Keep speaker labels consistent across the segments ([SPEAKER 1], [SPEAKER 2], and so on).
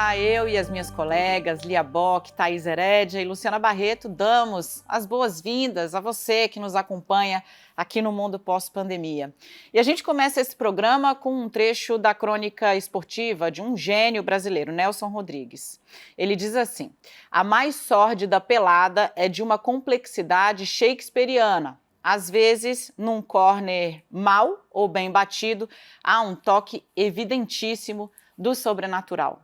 [SPEAKER 1] Olá, eu e as minhas colegas Lia Bock, Thaís Herédia e Luciana Barreto damos as boas-vindas a você que nos acompanha aqui no Mundo Pós-Pandemia. E a gente começa esse programa com um trecho da crônica esportiva de um gênio brasileiro, Nelson Rodrigues. Ele diz assim: a mais sórdida pelada é de uma complexidade shakespeariana. Às vezes, num córner mal ou bem batido, há um toque evidentíssimo do sobrenatural.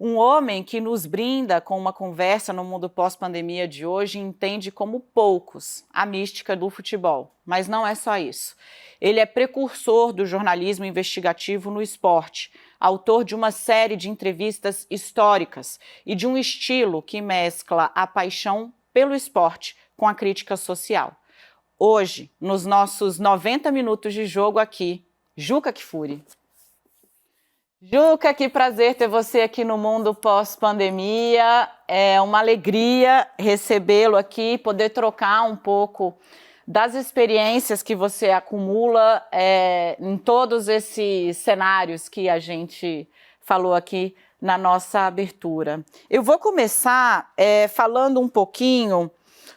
[SPEAKER 1] Um homem que nos brinda com uma conversa no mundo pós-pandemia de hoje entende como poucos a mística do futebol. Mas não é só isso. Ele é precursor do jornalismo investigativo no esporte, autor de uma série de entrevistas históricas e de um estilo que mescla a paixão pelo esporte com a crítica social. Hoje, nos nossos 90 minutos de jogo aqui, Juca Kfouri. Juca, que prazer ter você aqui no Mundo Pós-Pandemia. É uma alegria recebê-lo aqui, poder trocar um pouco das experiências que você acumula em todos esses cenários que a gente falou aqui na nossa abertura. Eu vou começar falando um pouquinho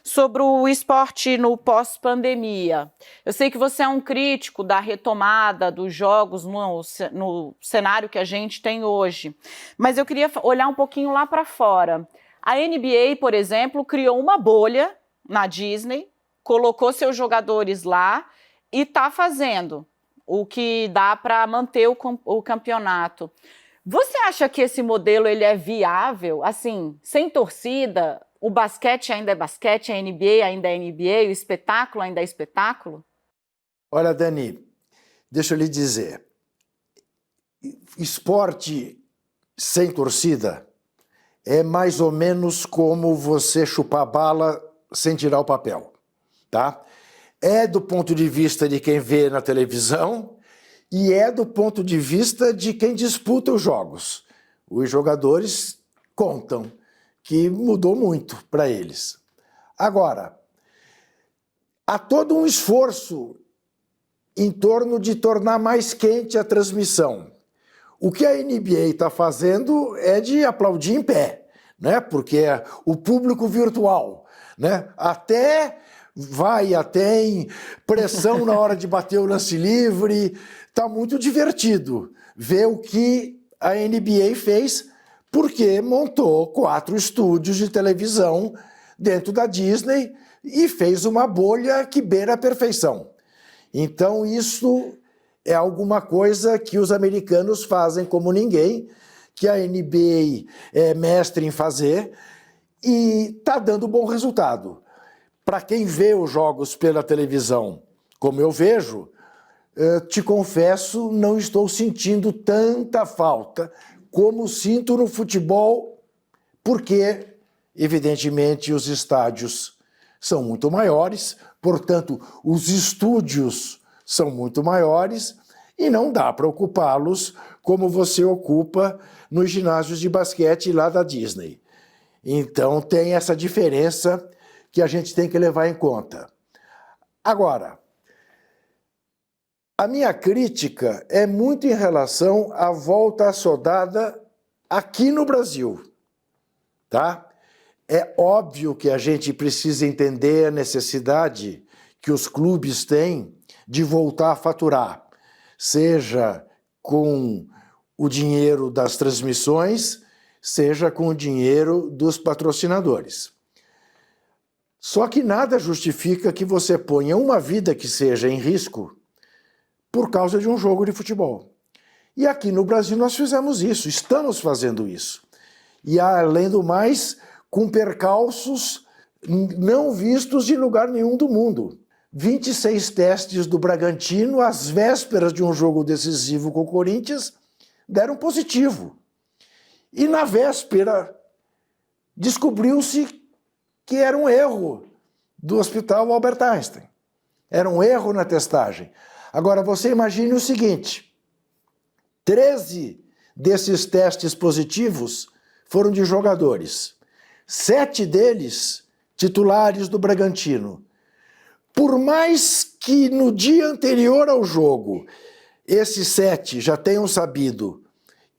[SPEAKER 1] sobre o esporte no pós-pandemia. Eu sei que você é um crítico da retomada dos jogos no cenário que a gente tem hoje, mas eu queria olhar um pouquinho lá para fora. A NBA, por exemplo, criou uma bolha na Disney, colocou seus jogadores lá e está fazendo o que dá para manter o campeonato. Você acha que esse modelo ele é viável, assim, sem torcida? O basquete ainda é basquete, a NBA ainda é NBA, o espetáculo ainda é espetáculo?
[SPEAKER 2] Olha, Dani, deixa eu lhe dizer, esporte sem torcida é mais ou menos como você chupar bala sem tirar o papel, tá? É do ponto de vista de quem vê na televisão e é do ponto de vista de quem disputa os jogos. Os jogadores contam que mudou muito para eles. Agora, há todo um esforço em torno de tornar mais quente a transmissão. O que a NBA está fazendo é de aplaudir em pé, né? Porque é o público virtual, né? Até em pressão na hora de bater o lance livre. Está muito divertido ver o que a NBA fez, porque montou 4 estúdios de televisão dentro da Disney e fez uma bolha que beira a perfeição. Então isso é alguma coisa que os americanos fazem como ninguém, que a NBA é mestre em fazer e está dando bom resultado. Para quem vê os jogos pela televisão, como eu vejo, te confesso, não estou sentindo tanta falta como sinto no futebol, porque, evidentemente, os estádios são muito maiores, portanto, os estúdios são muito maiores e não dá para ocupá-los como você ocupa nos ginásios de basquete lá da Disney. Então, tem essa diferença que a gente tem que levar em conta. Agora, a minha crítica é muito em relação à volta assodada aqui no Brasil, tá? É óbvio que a gente precisa entender a necessidade que os clubes têm de voltar a faturar, seja com o dinheiro das transmissões, seja com o dinheiro dos patrocinadores. Só que nada justifica que você ponha uma vida que seja em risco por causa de um jogo de futebol. E aqui no Brasil nós fizemos isso, estamos fazendo isso. E além do mais, com percalços não vistos em lugar nenhum do mundo. 26 testes do Bragantino, às vésperas de um jogo decisivo com o Corinthians, deram positivo. E na véspera, descobriu-se que era um erro do Hospital Albert Einstein. Era um erro na testagem. Agora, você imagine o seguinte, 13 desses testes positivos foram de jogadores, 7 deles titulares do Bragantino. Por mais que no dia anterior ao jogo, esses 7 já tenham sabido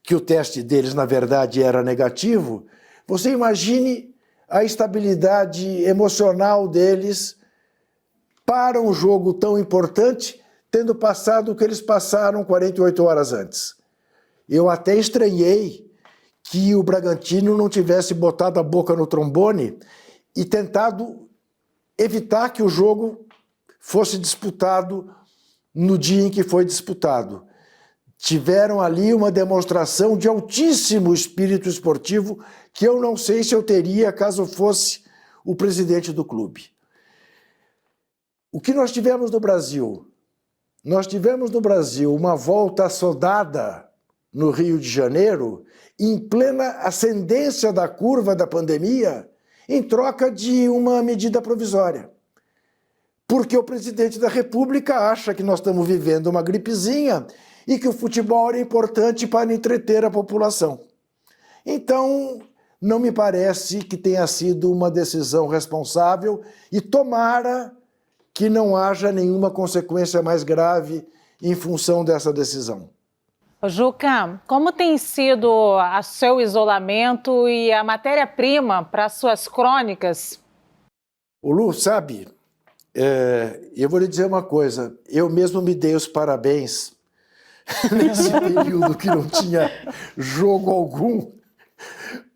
[SPEAKER 2] que o teste deles, na verdade, era negativo, você imagine a estabilidade emocional deles para um jogo tão importante, tendo passado o que eles passaram 48 horas antes. Eu até estranhei que o Bragantino não tivesse botado a boca no trombone e tentado evitar que o jogo fosse disputado no dia em que foi disputado. Tiveram ali uma demonstração de altíssimo espírito esportivo que eu não sei se eu teria caso fosse o presidente do clube. O que nós tivemos no Brasil? Nós tivemos no Brasil uma volta assodada no Rio de Janeiro, em plena ascendência da curva da pandemia, em troca de uma medida provisória. Porque o presidente da República acha que nós estamos vivendo uma gripezinha e que o futebol é importante para entreter a população. Então, não me parece que tenha sido uma decisão responsável e tomara que não haja nenhuma consequência mais grave em função dessa decisão.
[SPEAKER 3] Juca, como tem sido o seu isolamento e a matéria-prima para suas crônicas?
[SPEAKER 2] O Lu, sabe, eu vou lhe dizer uma coisa, eu mesmo me dei os parabéns nesse período que não tinha jogo algum,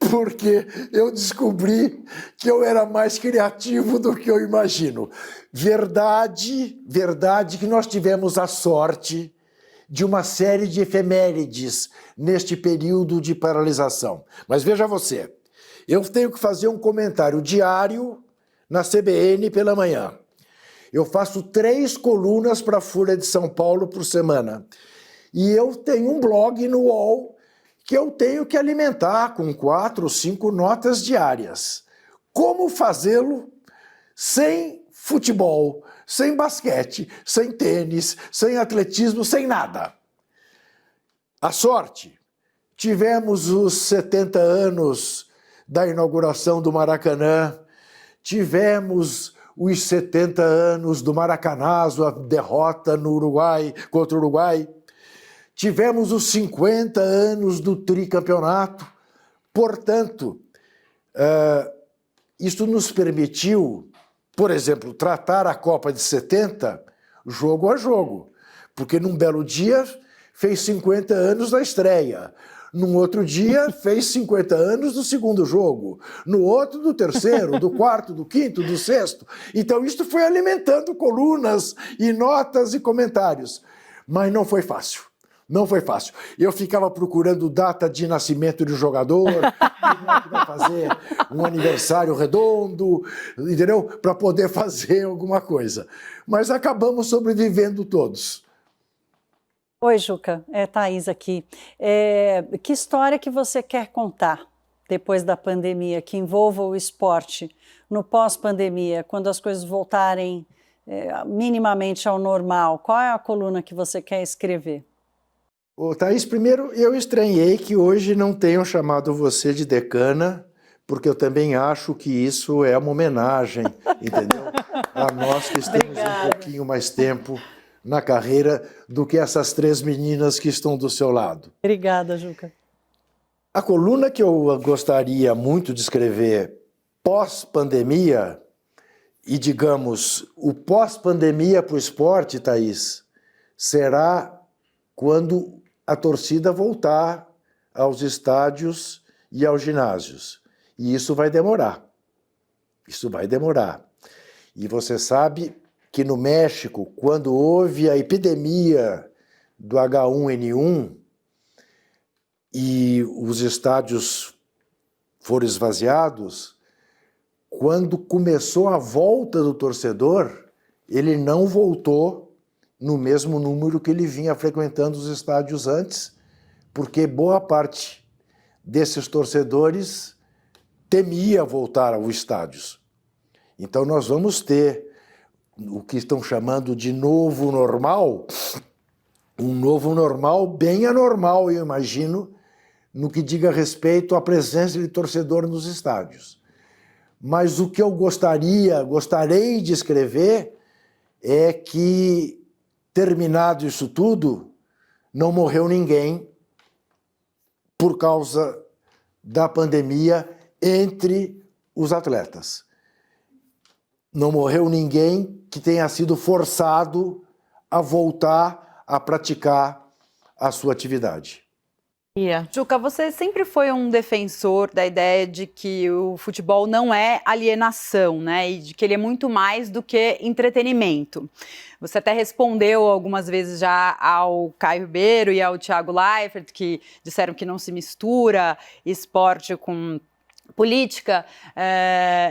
[SPEAKER 2] porque eu descobri que eu era mais criativo do que eu imagino. Verdade que nós tivemos a sorte de uma série de efemérides neste período de paralisação. Mas veja você, eu tenho que fazer um comentário diário na CBN pela manhã. Eu faço 3 colunas para a Folha de São Paulo por semana. E eu tenho um blog no UOL que eu tenho que alimentar com 4 ou 5 notas diárias. Como fazê-lo sem futebol, sem basquete, sem tênis, sem atletismo, sem nada? A sorte, tivemos os 70 anos da inauguração do Maracanã, tivemos os 70 anos do Maracanazo, a derrota no Uruguai, contra o Uruguai, tivemos os 50 anos do tricampeonato. Portanto, isso nos permitiu, por exemplo, tratar a Copa de 70 jogo a jogo, porque num belo dia fez 50 anos da estreia, num outro dia fez 50 anos do segundo jogo, no outro do terceiro, do quarto, do quinto, do sexto. Então isto foi alimentando colunas e notas e comentários, mas não foi fácil. Não foi fácil. Eu ficava procurando data de nascimento de jogador, que vai fazer um aniversário redondo, entendeu? Para poder fazer alguma coisa. Mas acabamos sobrevivendo todos.
[SPEAKER 4] Oi, Juca. Thaís aqui. Que história que você quer contar depois da pandemia, que envolva o esporte no pós-pandemia, quando as coisas voltarem minimamente ao normal? Qual é a coluna que você quer escrever?
[SPEAKER 2] Ô, Thaís, primeiro eu estranhei que hoje não tenham chamado você de decana, porque eu também acho que isso é uma homenagem, entendeu? A nós que estamos um pouquinho mais tempo na carreira do que essas 3 meninas que estão do seu lado.
[SPEAKER 4] Obrigada, Juca.
[SPEAKER 2] A coluna que eu gostaria muito de escrever pós-pandemia, e digamos, o pós-pandemia para o esporte, Thaís, será quando a torcida voltar aos estádios e aos ginásios. E isso vai demorar. Isso vai demorar. E você sabe que no México, quando houve a epidemia do H1N1 e os estádios foram esvaziados, quando começou a volta do torcedor, ele não voltou no mesmo número que ele vinha frequentando os estádios antes, porque boa parte desses torcedores temia voltar aos estádios. Então nós vamos ter o que estão chamando de novo normal, um novo normal bem anormal, eu imagino, no que diga respeito à presença de torcedor nos estádios. Mas o que eu gostaria de escrever é que, terminado isso tudo, não morreu ninguém por causa da pandemia entre os atletas. Não morreu ninguém que tenha sido forçado a voltar a praticar a sua atividade.
[SPEAKER 5] Juca, você sempre foi um defensor da ideia de que o futebol não é alienação, né? E de que ele é muito mais do que entretenimento. Você até respondeu algumas vezes já ao Caio Ribeiro e ao Thiago Leifert, que disseram que não se mistura esporte com política,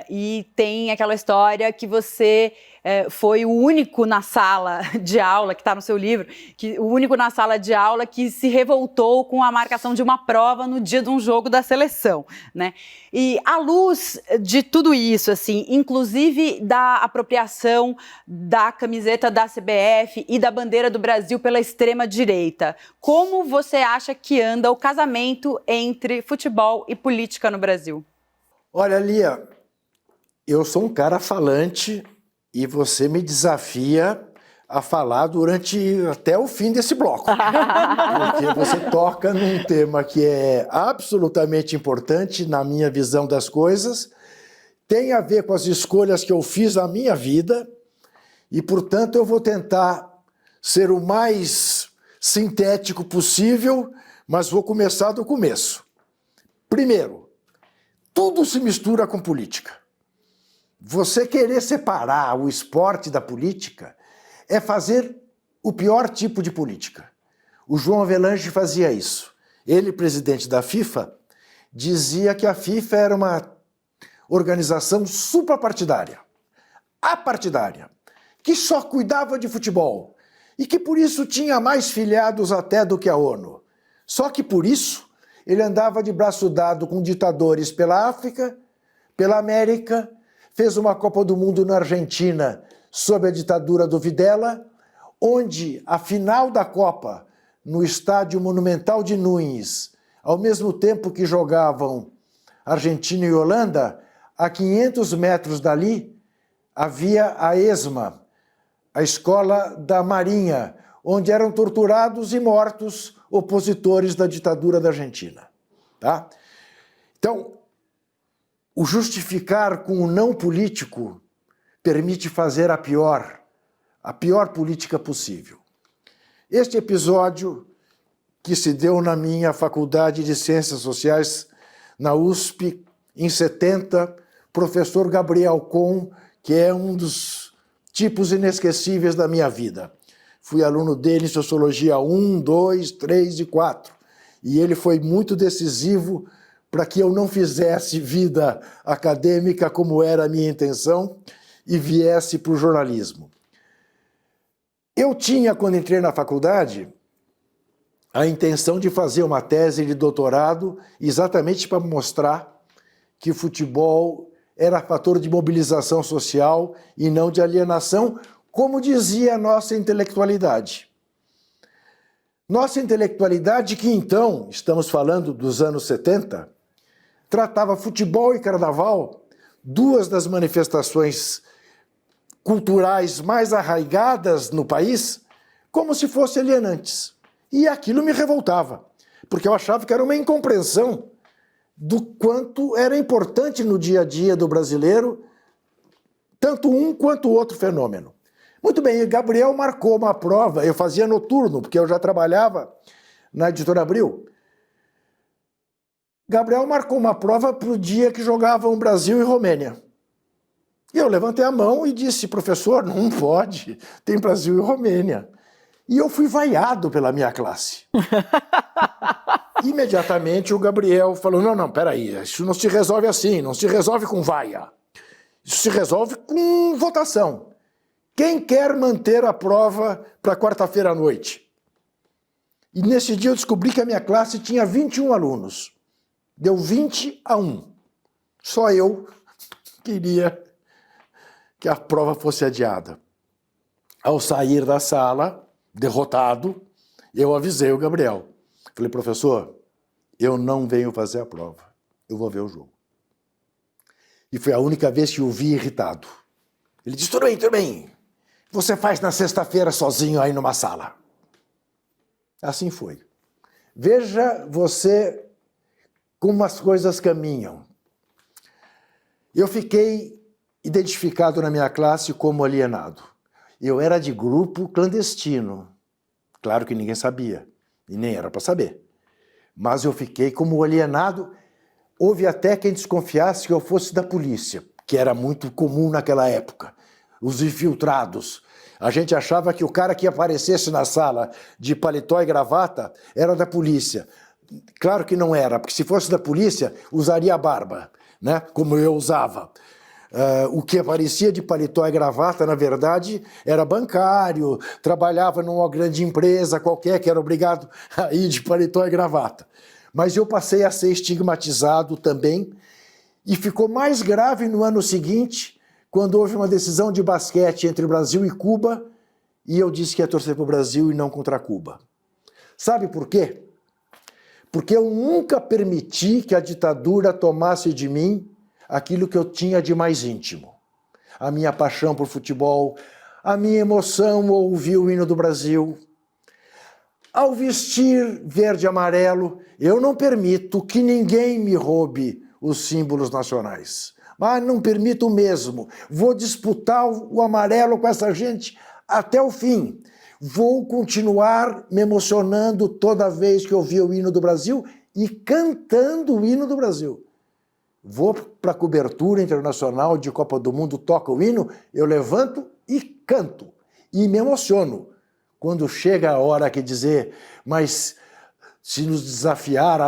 [SPEAKER 5] e tem aquela história que você foi o único na sala de aula, que está no seu livro, o único na sala de aula que se revoltou com a marcação de uma prova no dia de um jogo da seleção, né? E à luz de tudo isso, assim, inclusive da apropriação da camiseta da CBF e da bandeira do Brasil pela extrema-direita, como você acha que anda o casamento entre futebol e política no Brasil?
[SPEAKER 2] Olha, Lia, eu sou um cara falante e você me desafia a falar durante até o fim desse bloco. Porque você toca num tema que é absolutamente importante na minha visão das coisas, tem a ver com as escolhas que eu fiz na minha vida e, portanto, eu vou tentar ser o mais sintético possível, mas vou começar do começo. Primeiro, tudo se mistura com política. Você querer separar o esporte da política é fazer o pior tipo de política. O João Avelange fazia isso. Ele, presidente da FIFA, dizia que a FIFA era uma organização suprapartidária, apartidária, que só cuidava de futebol e que por isso tinha mais filiados até do que a ONU. Só que por isso ele andava de braço dado com ditadores pela África, pela América, fez uma Copa do Mundo na Argentina sob a ditadura do Videla, onde a final da Copa, no Estádio Monumental de Núñez, ao mesmo tempo que jogavam Argentina e Holanda, a 500 metros dali havia a ESMA, a Escola da Marinha, onde eram torturados e mortos opositores da ditadura da Argentina. Tá? Então, o justificar com o não político permite fazer a pior política possível. Este episódio que se deu na minha Faculdade de Ciências Sociais, na USP, em 70, professor Gabriel Kohn, que é um dos tipos inesquecíveis da minha vida. Fui aluno dele em Sociologia 1, 2, 3 e 4. E ele foi muito decisivo para que eu não fizesse vida acadêmica como era a minha intenção e viesse para o jornalismo. Eu tinha, quando entrei na faculdade, a intenção de fazer uma tese de doutorado exatamente para mostrar que o futebol era fator de mobilização social e não de alienação, como dizia a nossa intelectualidade. Nossa intelectualidade, que então, estamos falando dos anos 70, tratava futebol e carnaval, duas das manifestações culturais mais arraigadas no país, como se fossem alienantes. E aquilo me revoltava, porque eu achava que era uma incompreensão do quanto era importante no dia a dia do brasileiro, tanto um quanto o outro fenômeno. Muito bem, Gabriel marcou uma prova, eu fazia noturno, porque eu já trabalhava na Editora Abril. Gabriel marcou uma prova para o dia que jogavam Brasil e Romênia. E eu levantei a mão e disse, professor, não pode, tem Brasil e Romênia. E eu fui vaiado pela minha classe. Imediatamente o Gabriel falou, não, peraí, isso não se resolve assim, não se resolve com vaia. Isso se resolve com votação. Quem quer manter a prova para quarta-feira à noite? E nesse dia eu descobri que a minha classe tinha 21 alunos. Deu 20-1. Só eu queria que a prova fosse adiada. Ao sair da sala, derrotado, eu avisei o Gabriel. Falei, professor, eu não venho fazer a prova, eu vou ver o jogo. E foi a única vez que o vi irritado. Ele disse, tudo bem, você faz na sexta-feira sozinho aí numa sala. Assim foi. Veja você como as coisas caminham. Eu fiquei identificado na minha classe como alienado. Eu era de grupo clandestino. Claro que ninguém sabia, e nem era para saber. Mas eu fiquei como alienado. Houve até quem desconfiasse que eu fosse da polícia, que era muito comum naquela época. Os infiltrados. A gente achava que o cara que aparecesse na sala de paletó e gravata era da polícia. Claro que não era, porque se fosse da polícia, usaria a barba, né? Como eu usava. O que aparecia de paletó e gravata, na verdade, era bancário, trabalhava numa grande empresa qualquer que era obrigado a ir de paletó e gravata. Mas eu passei a ser estigmatizado também, e ficou mais grave no ano seguinte, quando houve uma decisão de basquete entre Brasil e Cuba, e eu disse que ia torcer para o Brasil e não contra Cuba. Sabe por quê? Porque eu nunca permiti que a ditadura tomasse de mim aquilo que eu tinha de mais íntimo. A minha paixão por futebol, a minha emoção ao ouvir o hino do Brasil. Ao vestir verde e amarelo, eu não permito que ninguém me roube os símbolos nacionais. Mas não permito mesmo. Vou disputar o amarelo com essa gente até o fim. Vou continuar me emocionando toda vez que ouvir o hino do Brasil e cantando o hino do Brasil. Vou para a cobertura internacional de Copa do Mundo, toca o hino, eu levanto e canto. E me emociono. Quando chega a hora que dizer, mas se nos desafiar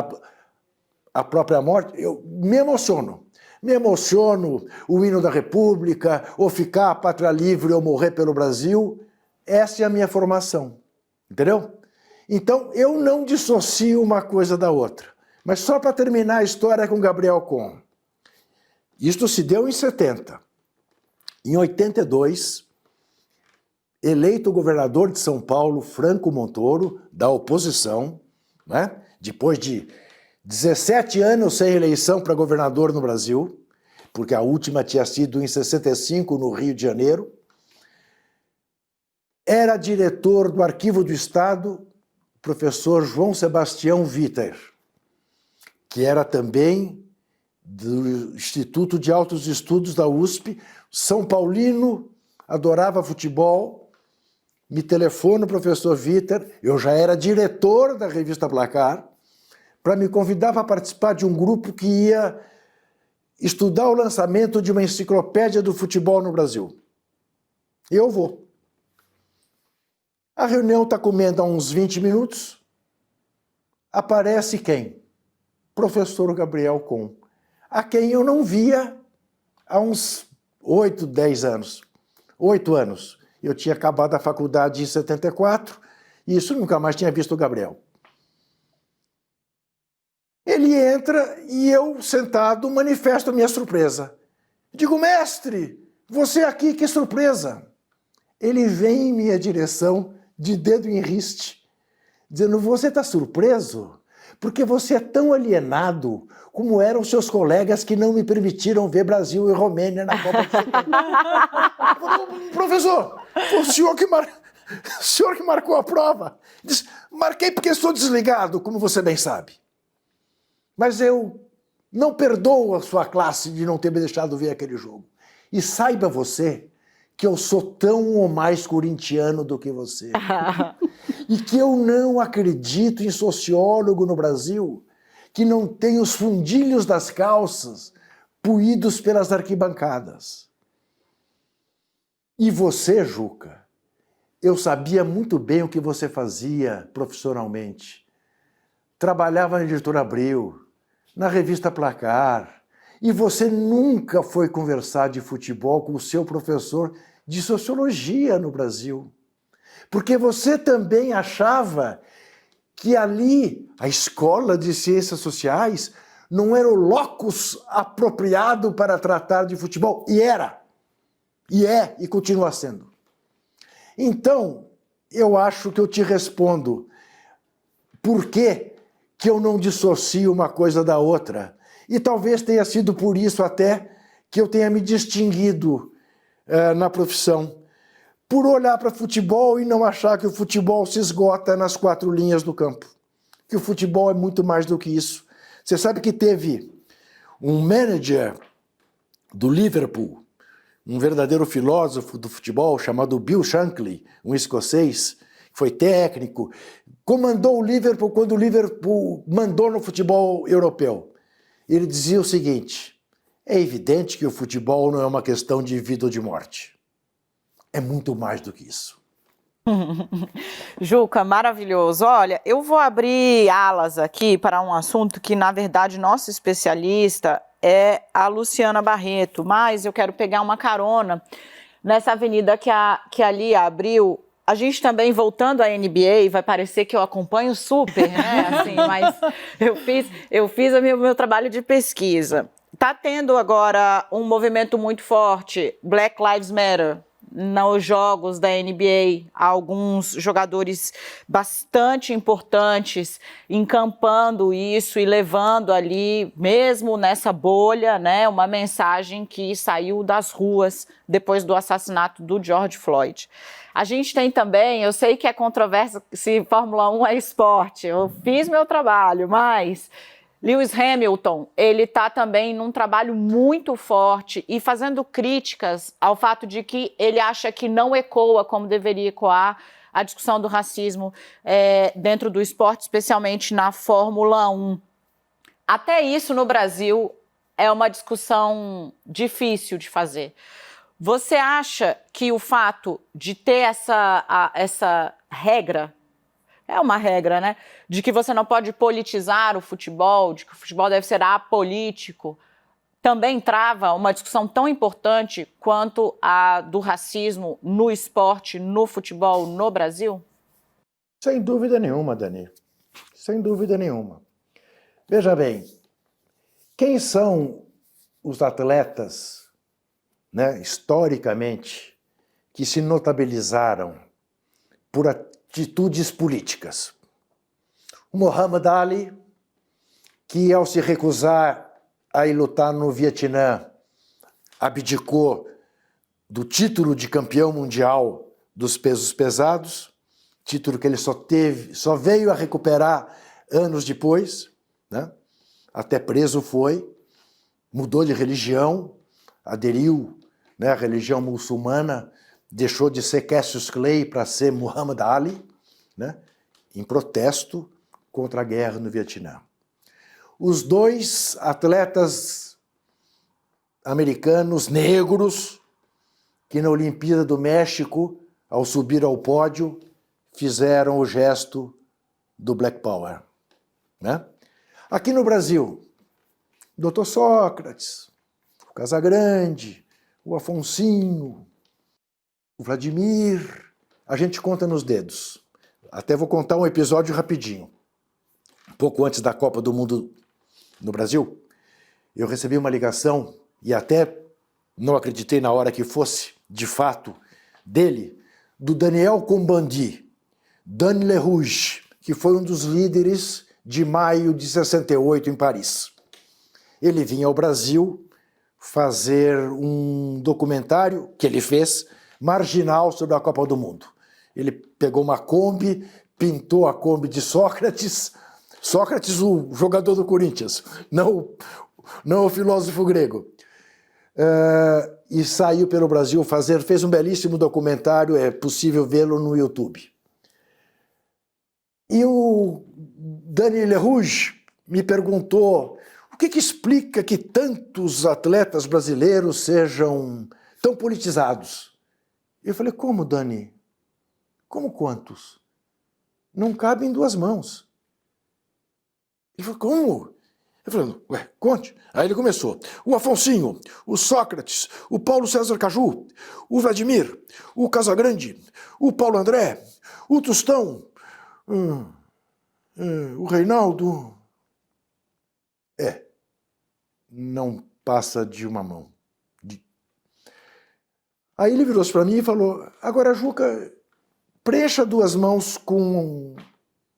[SPEAKER 2] a própria morte, eu me emociono. Me emociono o hino da República, ou ficar a pátria livre ou morrer pelo Brasil. Essa é a minha formação, entendeu? Então, eu não dissocio uma coisa da outra. Mas só para terminar a história com Gabriel Con. Isto se deu em 70. Em 82, eleito governador de São Paulo, Franco Montoro, da oposição, né? Depois de 17 anos sem eleição para governador no Brasil, porque a última tinha sido em 65, no Rio de Janeiro, era diretor do Arquivo do Estado, professor João Sebastião Viter, que era também do Instituto de Altos Estudos da USP, São Paulino, adorava futebol, me telefona o professor Viter, eu já era diretor da revista Placar, para me convidar para participar de um grupo que ia estudar o lançamento de uma enciclopédia do futebol no Brasil. Eu vou. A reunião está comendo há uns 20 minutos, aparece quem? Professor Gabriel Con, a quem eu não via há uns 8, 10 anos. 8 anos. Eu tinha acabado a faculdade em 74 e isso nunca mais tinha visto o Gabriel. Ele entra e eu, sentado, manifesto minha surpresa. Digo, mestre, você aqui, que surpresa! Ele vem em minha direção, de dedo em riste, dizendo, você está surpreso? Porque você é tão alienado como eram seus colegas que não me permitiram ver Brasil e Romênia na Copa de 70. Professor, o senhor que marcou a prova. Diz, marquei porque estou desligado, como você bem sabe. Mas eu não perdoo a sua classe de não ter me deixado ver aquele jogo. E saiba você que eu sou tão ou mais corintiano do que você. E que eu não acredito em sociólogo no Brasil que não tem os fundilhos das calças puídos pelas arquibancadas. E você, Juca, eu sabia muito bem o que você fazia profissionalmente. Trabalhava na Editora Abril, na revista Placar, e você nunca foi conversar de futebol com o seu professor de sociologia no Brasil. Porque você também achava que ali, a escola de ciências sociais, não era o locus apropriado para tratar de futebol. E era. E é, e continua sendo. Então, eu acho que eu te respondo. Por que que eu não dissocio uma coisa da outra? E talvez tenha sido por isso até que eu tenha me distinguido na profissão. Por olhar para futebol e não achar que o futebol se esgota nas 4 linhas do campo. Que o futebol é muito mais do que isso. Você sabe que teve um manager do Liverpool, um verdadeiro filósofo do futebol, chamado Bill Shankly, um escocês, foi técnico, comandou o Liverpool quando o Liverpool mandou no futebol europeu. Ele dizia o seguinte: é evidente que o futebol não é uma questão de vida ou de morte. É muito mais do que isso.
[SPEAKER 1] Juca, maravilhoso. Olha, eu vou abrir alas aqui para um assunto que, na verdade, nosso especialista é a Luciana Barreto, mas eu quero pegar uma carona nessa avenida que a Lia abriu. A gente também, voltando à NBA, vai parecer que eu acompanho super, né? Assim, mas eu fiz o meu trabalho de pesquisa. Está tendo agora um movimento muito forte, Black Lives Matter, nos jogos da NBA, alguns jogadores bastante importantes encampando isso e levando ali, mesmo nessa bolha, né, uma mensagem que saiu das ruas depois do assassinato do George Floyd. A gente tem também, eu sei que é controverso se Fórmula 1 é esporte, eu fiz meu trabalho, mas Lewis Hamilton, ele está também num trabalho muito forte e fazendo críticas ao fato de que ele acha que não ecoa como deveria ecoar a discussão do racismo dentro do esporte, especialmente na Fórmula 1. Até isso no Brasil é uma discussão difícil de fazer. Você acha que o fato de ter essa regra, é uma regra, né? De que você não pode politizar o futebol, de que o futebol deve ser apolítico, também trava uma discussão tão importante quanto a do racismo no esporte, no futebol, no Brasil?
[SPEAKER 2] Sem dúvida nenhuma, Dani. Sem dúvida nenhuma. Veja bem, quem são os atletas, né, historicamente, que se notabilizaram por atitudes políticas? O Muhammad Ali, que ao se recusar a ir lutar no Vietnã, abdicou do título de campeão mundial dos pesos pesados, título que ele só veio a recuperar anos depois, né? Até preso foi, mudou de religião, aderiu, né, à religião muçulmana, deixou de ser Cassius Clay para ser Muhammad Ali, né, em protesto contra a guerra no Vietnã. Os dois atletas americanos negros que na Olimpíada do México, ao subir ao pódio, fizeram o gesto do Black Power, né? Aqui no Brasil, o Dr. Sócrates, o Casagrande, o Afonsinho, o Vladimir, a gente conta nos dedos. Até vou contar um episódio rapidinho. Pouco antes da Copa do Mundo no Brasil, eu recebi uma ligação, e até não acreditei na hora que fosse, de fato, dele, do Daniel Combandi, Dan Le Rouge, que foi um dos líderes de maio de 68 em Paris. Ele vinha ao Brasil fazer um documentário, que ele fez, marginal, sobre a Copa do Mundo. Ele pegou uma Kombi, pintou a Kombi de Sócrates, o jogador do Corinthians, não o filósofo grego, e saiu pelo Brasil fez um belíssimo documentário, é possível vê-lo no YouTube. E o Daniel Le Rouge me perguntou o que explica que tantos atletas brasileiros sejam tão politizados. Eu falei, como, Dani? Como quantos? Não cabe em duas mãos. Ele falou, como? Eu falei, ué, conte. Aí ele começou. O Afonsinho, o Sócrates, o Paulo César Caju, o Vladimir, o Casagrande, o Paulo André, o Tostão, o Reinaldo. Não passa de uma mão. Aí ele virou-se para mim e falou, agora, Juca, preencha duas mãos com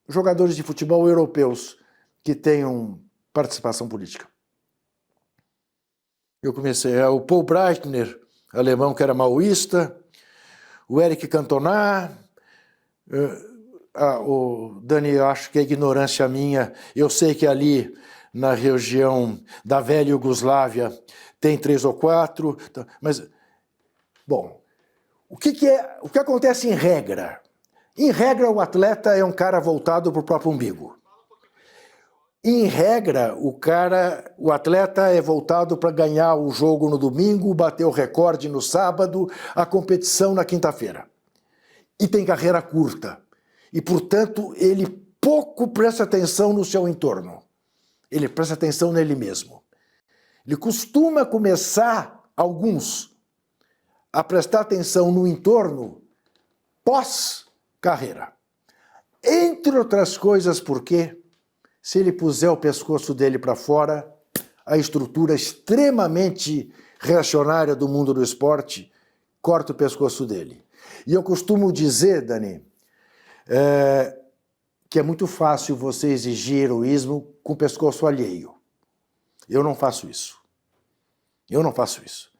[SPEAKER 2] jogadores de futebol europeus que tenham participação política. Eu comecei, o Paul Breitner, alemão que era maoísta, o Eric Cantona, o Dani, eu acho que é ignorância minha, eu sei que ali na região da velha Iugoslávia tem 3 ou 4, mas, bom, o que acontece em regra? Em regra, o atleta é um cara voltado para o próprio umbigo. Em regra, o atleta é voltado para ganhar o jogo no domingo, bater o recorde no sábado, a competição na quinta-feira. E tem carreira curta. E, portanto, ele pouco presta atenção no seu entorno. Ele presta atenção nele mesmo. Ele costuma começar, alguns, a prestar atenção no entorno pós-carreira. Entre outras coisas, porque se ele puser o pescoço dele para fora, a estrutura extremamente reacionária do mundo do esporte corta o pescoço dele. E eu costumo dizer, Dani, que é muito fácil você exigir heroísmo com o pescoço alheio. Eu não faço isso. Eu não faço isso.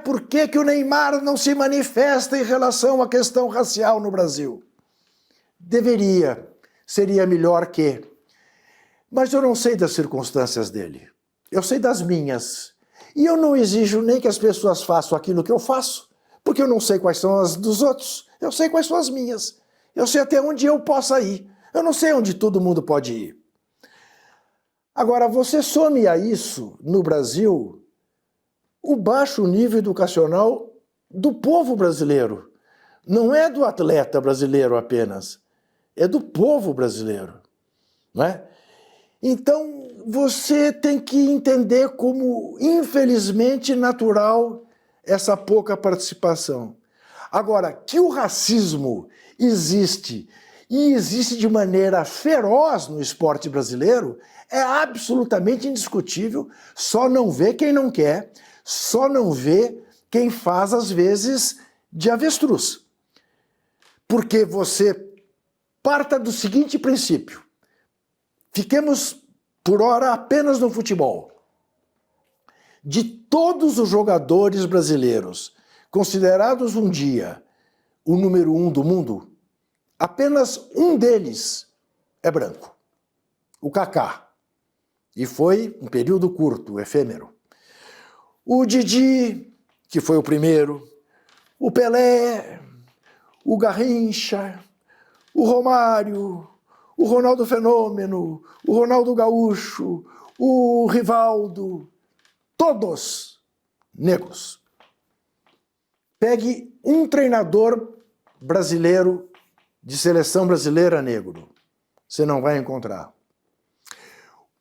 [SPEAKER 2] Por que o Neymar não se manifesta em relação à questão racial no Brasil? Deveria. Seria melhor que... Mas eu não sei das circunstâncias dele. Eu sei das minhas. E eu não exijo nem que as pessoas façam aquilo que eu faço, porque eu não sei quais são as dos outros. Eu sei quais são as minhas. Eu sei até onde eu possa ir. Eu não sei onde todo mundo pode ir. Agora, você some a isso, no Brasil, o baixo nível educacional do povo brasileiro. Não é do atleta brasileiro apenas. É do povo brasileiro. Não é? Então, você tem que entender como, infelizmente, natural essa pouca participação. Agora, que o racismo existe, e existe de maneira feroz no esporte brasileiro, é absolutamente indiscutível, só não vê quem não quer, só não vê quem faz, às vezes, de avestruz. Porque você parta do seguinte princípio: fiquemos, por hora, apenas no futebol. De todos os jogadores brasileiros considerados um dia o número 1 do mundo, apenas um deles é branco, o Kaká. E foi um período curto, efêmero. O Didi, que foi o primeiro, o Pelé, o Garrincha, o Romário, o Ronaldo Fenômeno, o Ronaldo Gaúcho, o Rivaldo, todos negros. Pegue um treinador brasileiro de seleção brasileira negro, você não vai encontrar.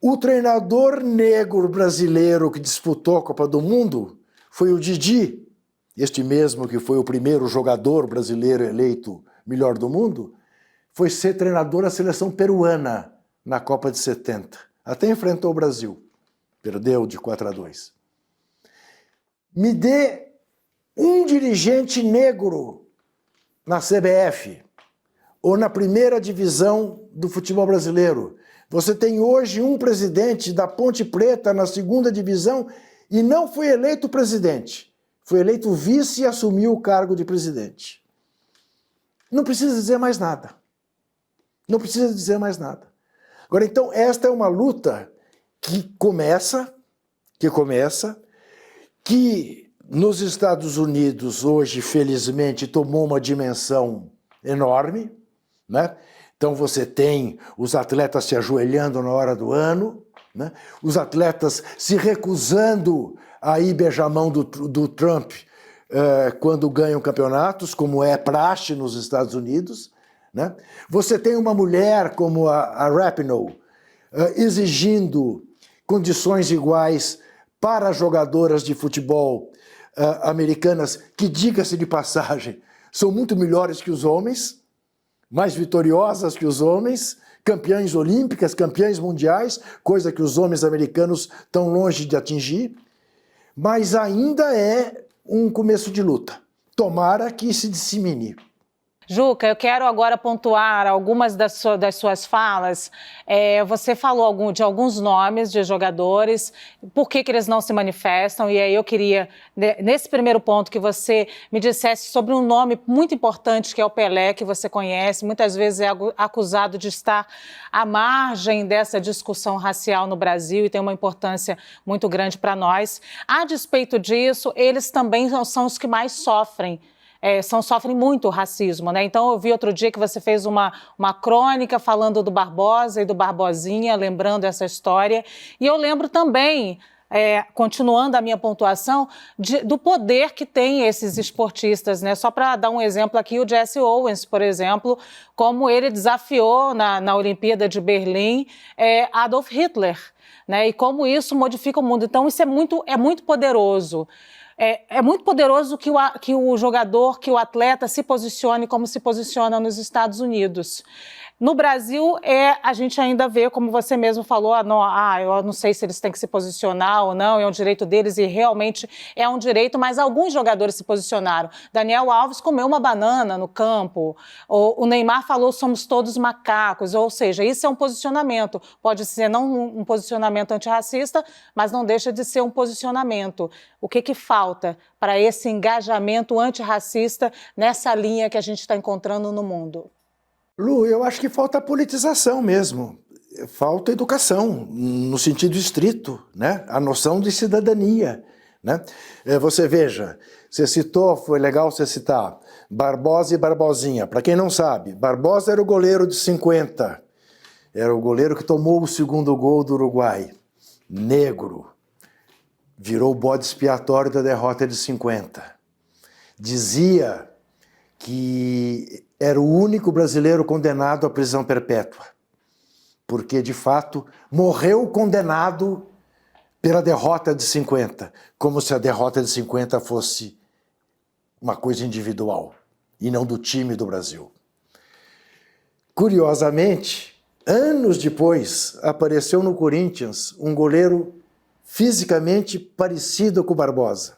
[SPEAKER 2] O treinador negro brasileiro que disputou a Copa do Mundo foi o Didi, este mesmo que foi o primeiro jogador brasileiro eleito melhor do mundo, foi ser treinador da seleção peruana na Copa de 70. Até enfrentou o Brasil. Perdeu de 4-2. Me dê um dirigente negro na CBF ou na primeira divisão do futebol brasileiro. Você tem hoje um presidente da Ponte Preta na segunda divisão e não foi eleito presidente. Foi eleito vice e assumiu o cargo de presidente. Não precisa dizer mais nada. Não precisa dizer mais nada. Agora, então, esta é uma luta que nos Estados Unidos hoje, felizmente, tomou uma dimensão enorme, né? Então você tem os atletas se ajoelhando na hora do ano, né? Os atletas se recusando a ir beijar a mão do Trump quando ganham campeonatos, como é praxe nos Estados Unidos, né? Você tem uma mulher como a Rapinoe exigindo condições iguais para jogadoras de futebol americanas, que, diga-se de passagem, são muito melhores que os homens, mais vitoriosas que os homens, campeãs olímpicas, campeãs mundiais, coisa que os homens americanos estão longe de atingir, mas ainda é um começo de luta. Tomara que se dissemine.
[SPEAKER 3] Juca, eu quero agora pontuar algumas das suas falas. Você falou de alguns nomes de jogadores, por que eles não se manifestam, e aí eu queria, nesse primeiro ponto, que você me dissesse sobre um nome muito importante, que é o Pelé, que você conhece, muitas vezes é acusado de estar à margem dessa discussão racial no Brasil e tem uma importância muito grande para nós. A despeito disso, eles também são os que mais sofrem. Sofrem muito o racismo, né? Então, eu vi outro dia que você fez uma crônica falando do Barbosa e do Barbosinha, lembrando essa história. E eu lembro também, continuando a minha pontuação, do poder que tem esses esportistas, né? Só para dar um exemplo aqui, o Jesse Owens, por exemplo, como ele desafiou na Olimpíada de Berlim Adolf Hitler, né? E como isso modifica o mundo. Então, isso é muito poderoso. É muito poderoso que o jogador, que o atleta se posicione como se posiciona nos Estados Unidos. No Brasil, a gente ainda vê, como você mesmo falou, eu não sei se eles têm que se posicionar ou não, é um direito deles e realmente é um direito, mas alguns jogadores se posicionaram. Daniel Alves comeu uma banana no campo, o Neymar falou somos todos macacos, ou seja, isso é um posicionamento. Pode ser não um posicionamento antirracista, mas não deixa de ser um posicionamento. O que falta para esse engajamento antirracista nessa linha que a gente está encontrando no mundo?
[SPEAKER 2] Lu, eu acho que falta politização mesmo, falta educação, no sentido estrito, né? A noção de cidadania, né? Você veja, você citou, foi legal você citar, Barbosa e Barbosinha. Para quem não sabe, Barbosa era o goleiro de 50, era o goleiro que tomou o segundo gol do Uruguai, negro, virou o bode expiatório da derrota de 50. Dizia que era o único brasileiro condenado à prisão perpétua, porque, de fato, morreu condenado pela derrota de 50, como se a derrota de 50 fosse uma coisa individual e não do time do Brasil. Curiosamente, anos depois, apareceu no Corinthians um goleiro fisicamente parecido com o Barbosa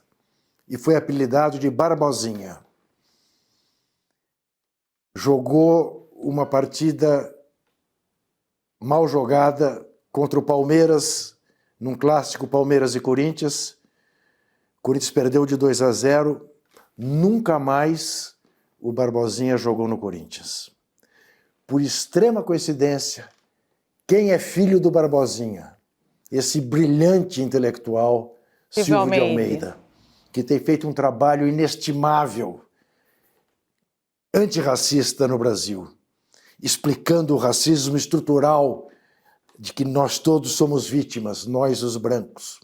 [SPEAKER 2] e foi apelidado de Barbosinha. Jogou uma partida mal jogada contra o Palmeiras, num clássico Palmeiras e Corinthians. O Corinthians perdeu de 2-0, nunca mais o Barbosinha jogou no Corinthians. Por extrema coincidência, quem é filho do Barbosinha? Esse brilhante intelectual, Silvio de Almeida, que tem feito um trabalho inestimável antirracista no Brasil, explicando o racismo estrutural de que nós todos somos vítimas, nós os brancos.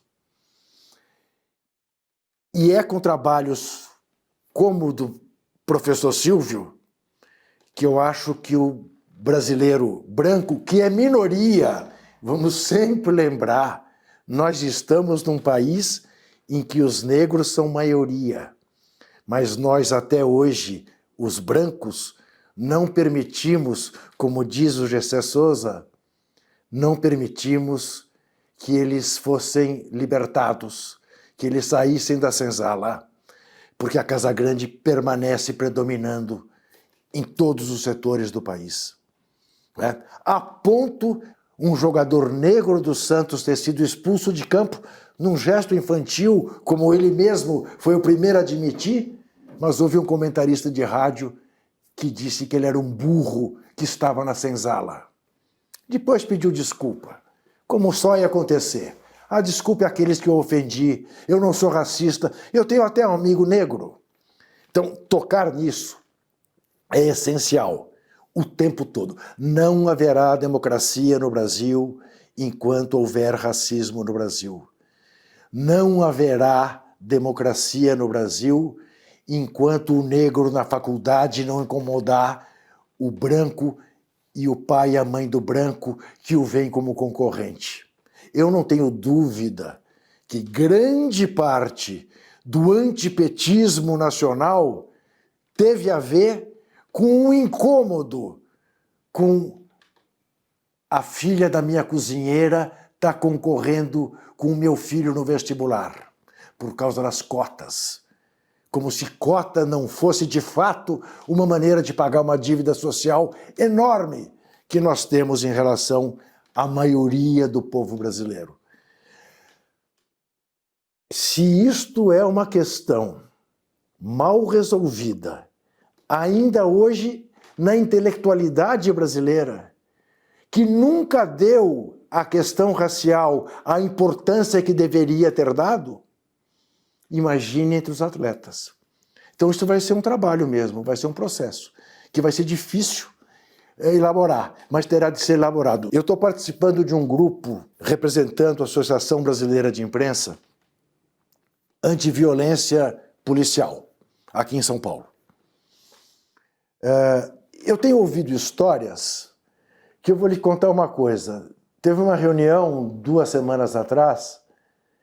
[SPEAKER 2] E é com trabalhos como o do professor Silvio que eu acho que o brasileiro branco, que é minoria, vamos sempre lembrar, nós estamos num país em que os negros são maioria, mas nós até hoje, os brancos, não permitimos, como diz o Gessé Souza, não permitimos que eles fossem libertados, que eles saíssem da senzala, porque a Casa Grande permanece predominando em todos os setores do país. Né? A ponto um jogador negro do Santos ter sido expulso de campo num gesto infantil, como ele mesmo foi o primeiro a admitir, mas houve um comentarista de rádio que disse que ele era um burro que estava na senzala. Depois pediu desculpa, como só ia acontecer. Desculpe àqueles que eu ofendi, eu não sou racista, eu tenho até um amigo negro. Então, tocar nisso é essencial o tempo todo. Não haverá democracia no Brasil enquanto houver racismo no Brasil. Não haverá democracia no Brasil enquanto o negro na faculdade não incomodar o branco e o pai e a mãe do branco que o veem como concorrente. Eu não tenho dúvida que grande parte do antipetismo nacional teve a ver com um incômodo com a filha da minha cozinheira estar concorrendo com o meu filho no vestibular, por causa das cotas. como se cota não fosse de fato uma maneira de pagar uma dívida social enorme que nós temos em relação à maioria do povo brasileiro. Se isto é uma questão mal resolvida, ainda hoje na intelectualidade brasileira, que nunca deu à questão racial a importância que deveria ter dado, imagine entre os atletas. Então isso vai ser um trabalho mesmo, vai ser um processo, que vai ser difícil elaborar, mas terá de ser elaborado. Eu estou participando de um grupo representando a Associação Brasileira de Imprensa Antiviolência Policial, aqui em São Paulo. Eu tenho ouvido histórias que eu vou lhe contar uma coisa. Teve uma reunião 2 semanas atrás,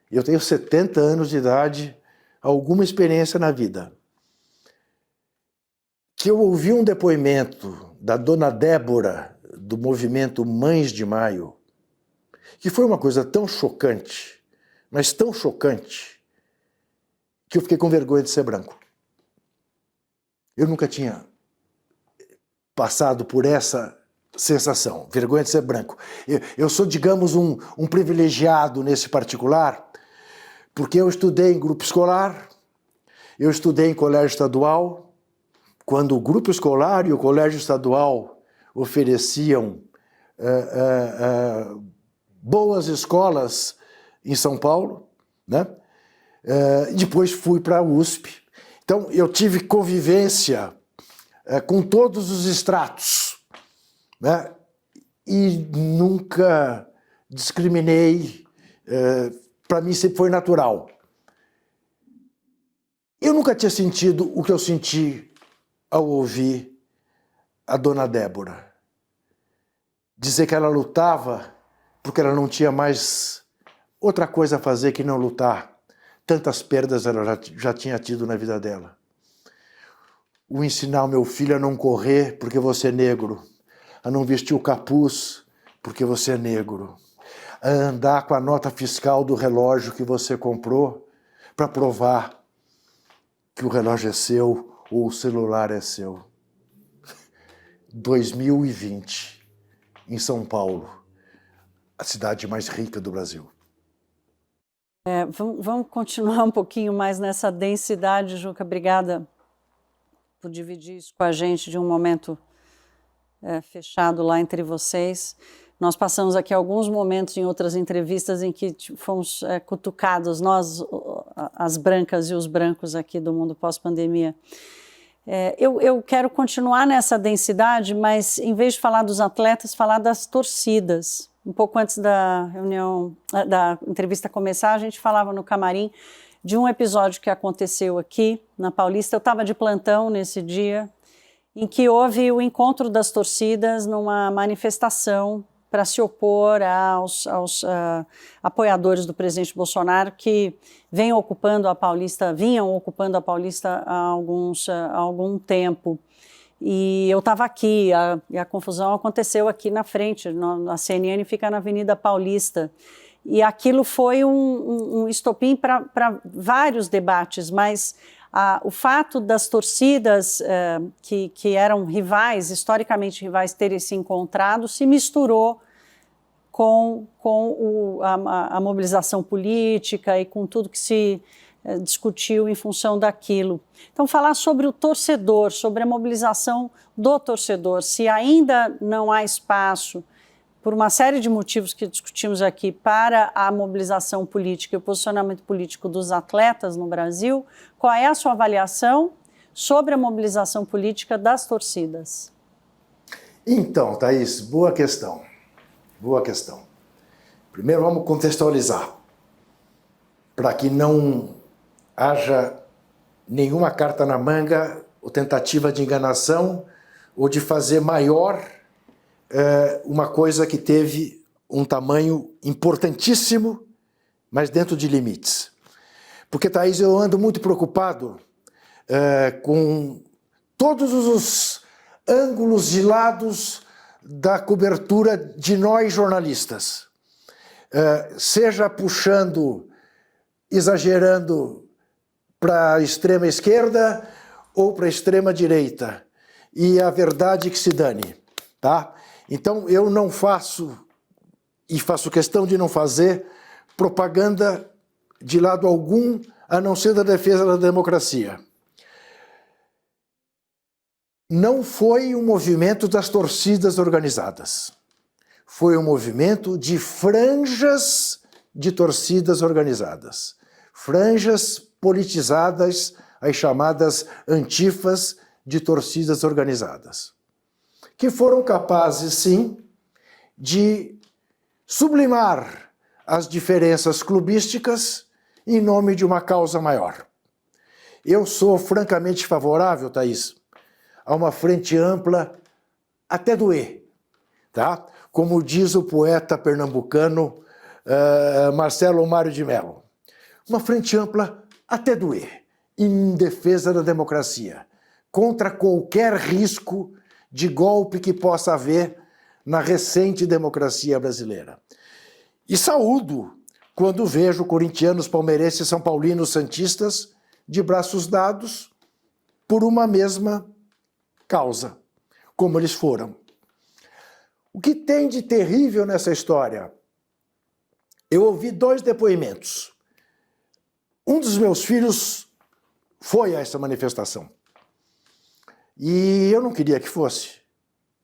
[SPEAKER 2] eu tenho 70 anos de idade, alguma experiência na vida, que eu ouvi um depoimento da dona Débora, do movimento Mães de Maio, que foi uma coisa tão chocante, mas tão chocante, que eu fiquei com vergonha de ser branco. Eu nunca tinha passado por essa sensação, vergonha de ser branco. Eu sou, digamos, um privilegiado nesse particular, porque eu estudei em grupo escolar, eu estudei em colégio estadual. Quando o grupo escolar e o colégio estadual ofereciam boas escolas em São Paulo, né? Depois fui para a USP. Então eu tive convivência com todos os estratos, né? E nunca discriminei, para mim sempre foi natural. Eu nunca tinha sentido o que eu senti ao ouvir a dona Débora dizer que ela lutava porque ela não tinha mais outra coisa a fazer que não lutar. Tantas perdas ela já tinha tido na vida dela. O ensinar o meu filho a não correr porque você é negro, a não vestir o capuz porque você é negro, a andar com a nota fiscal do relógio que você comprou para provar que o relógio é seu ou o celular é seu. 2020, em São Paulo, a cidade mais rica do Brasil.
[SPEAKER 4] Vamos continuar um pouquinho mais nessa densidade, Juca. Obrigada por dividir isso com a gente de um momento fechado lá entre vocês. Nós passamos aqui alguns momentos em outras entrevistas em que fomos cutucados, nós, as brancas e os brancos aqui do mundo pós-pandemia. Eu quero continuar nessa densidade, mas em vez de falar dos atletas, falar das torcidas. Um pouco antes da reunião, da entrevista começar, a gente falava no camarim de um episódio que aconteceu aqui na Paulista. Eu estava de plantão nesse dia, em que houve o encontro das torcidas numa manifestação para se opor aos apoiadores do presidente Bolsonaro que vinham ocupando a Paulista há algum tempo. E eu estava aqui, e a confusão aconteceu aqui na frente, a CNN fica na Avenida Paulista. E aquilo foi um estopim para vários debates, mas o fato das torcidas que eram rivais, historicamente rivais, terem se encontrado, se misturou com a mobilização política e com tudo que se discutiu em função daquilo. Então, falar sobre o torcedor, sobre a mobilização do torcedor, se ainda não há espaço, por uma série de motivos que discutimos aqui, para a mobilização política e o posicionamento político dos atletas no Brasil, qual é a sua avaliação sobre a mobilização política das torcidas?
[SPEAKER 2] Então, Thaís, boa questão. Boa questão. Primeiro vamos contextualizar, para que não haja nenhuma carta na manga ou tentativa de enganação ou de fazer maior uma coisa que teve um tamanho importantíssimo, mas dentro de limites. Porque, Thaís, eu ando muito preocupado com todos os ângulos e lados da cobertura de nós jornalistas. Seja puxando, exagerando para a extrema esquerda ou para a extrema direita. E a verdade que se dane, tá? Então eu não faço, e faço questão de não fazer, propaganda de lado algum, a não ser da defesa da democracia. Não foi um movimento das torcidas organizadas. Foi um movimento de franjas de torcidas organizadas. Franjas politizadas, as chamadas antifas de torcidas organizadas. Que foram capazes, sim, de sublimar as diferenças clubísticas em nome de uma causa maior. Eu sou francamente favorável, Thaís, a uma frente ampla até doer, tá? Como diz o poeta pernambucano Marcelo Mário de Mello. Uma frente ampla até doer, em defesa da democracia, contra qualquer risco de golpe que possa haver na recente democracia brasileira. E saúdo quando vejo corintianos, palmeirenses, são paulinos, santistas de braços dados por uma mesma causa, como eles foram. O que tem de terrível nessa história? Eu ouvi 2 depoimentos. Um dos meus filhos foi a essa manifestação. E eu não queria que fosse,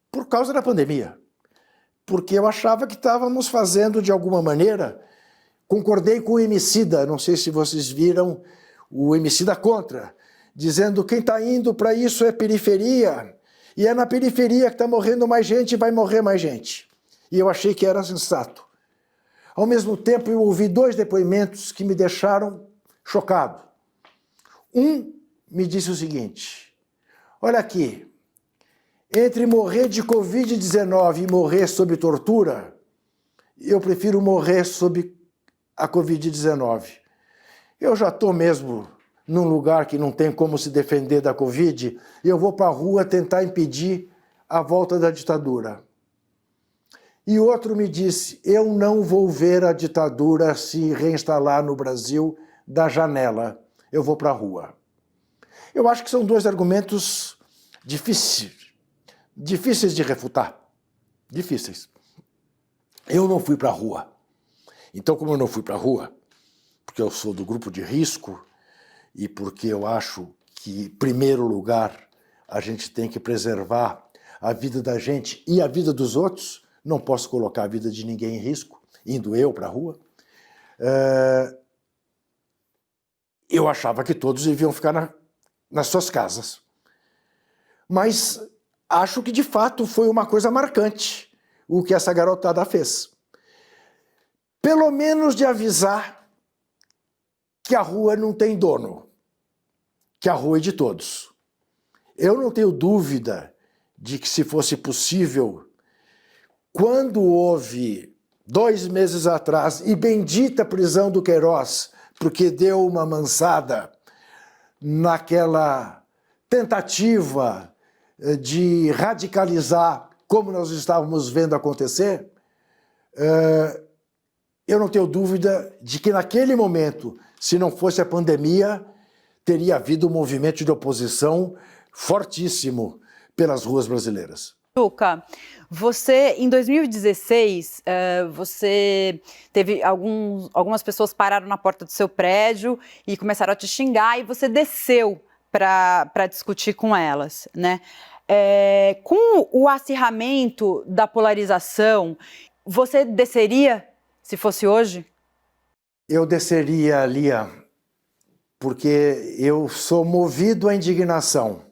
[SPEAKER 2] por causa da pandemia. Porque eu achava que estávamos fazendo, de alguma maneira, concordei com o Emicida, não sei se vocês viram o Emicida contra, dizendo que quem está indo para isso é periferia, e é na periferia que está morrendo mais gente e vai morrer mais gente. E eu achei que era sensato. Ao mesmo tempo, eu ouvi 2 depoimentos que me deixaram chocado. Um me disse o seguinte: olha aqui, entre morrer de Covid-19 e morrer sob tortura, eu prefiro morrer sob a Covid-19. Eu já estou mesmo num lugar que não tem como se defender da Covid, e eu vou para a rua tentar impedir a volta da ditadura. E outro me disse, eu não vou ver a ditadura se reinstalar no Brasil da janela, eu vou para a rua. Eu acho que são 2 argumentos difíceis de refutar, difíceis. Eu não fui para a rua. Então, como eu não fui para a rua, porque eu sou do grupo de risco e porque eu acho que, em primeiro lugar, a gente tem que preservar a vida da gente e a vida dos outros, não posso colocar a vida de ninguém em risco, indo eu para a rua, eu achava que todos deviam ficar nas suas casas. Mas acho que, de fato, foi uma coisa marcante o que essa garotada fez. Pelo menos de avisar que a rua não tem dono, que a rua é de todos. Eu não tenho dúvida de que, se fosse possível, quando houve 2 meses atrás, e bendita prisão do Queiroz, porque deu uma mansada naquela tentativa de radicalizar, como nós estávamos vendo acontecer, eu não tenho dúvida de que naquele momento, se não fosse a pandemia, teria havido um movimento de oposição fortíssimo pelas ruas brasileiras.
[SPEAKER 5] Juca, você, em 2016, você teve algumas pessoas pararam na porta do seu prédio e começaram a te xingar, e você desceu para discutir com elas, né? Com o acirramento da polarização, você desceria se fosse hoje?
[SPEAKER 2] Eu desceria, Lia, porque eu sou movido à indignação.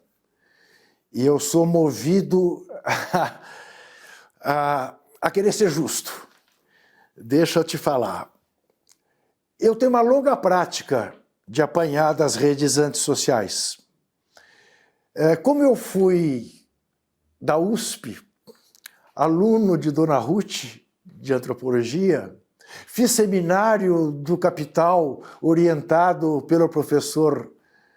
[SPEAKER 2] E eu sou movido a querer ser justo. Deixa eu te falar. Eu tenho uma longa prática de apanhar das redes antissociais. Como eu fui da USP, aluno de Dona Ruth, de antropologia, fiz seminário do Capital orientado pelo professor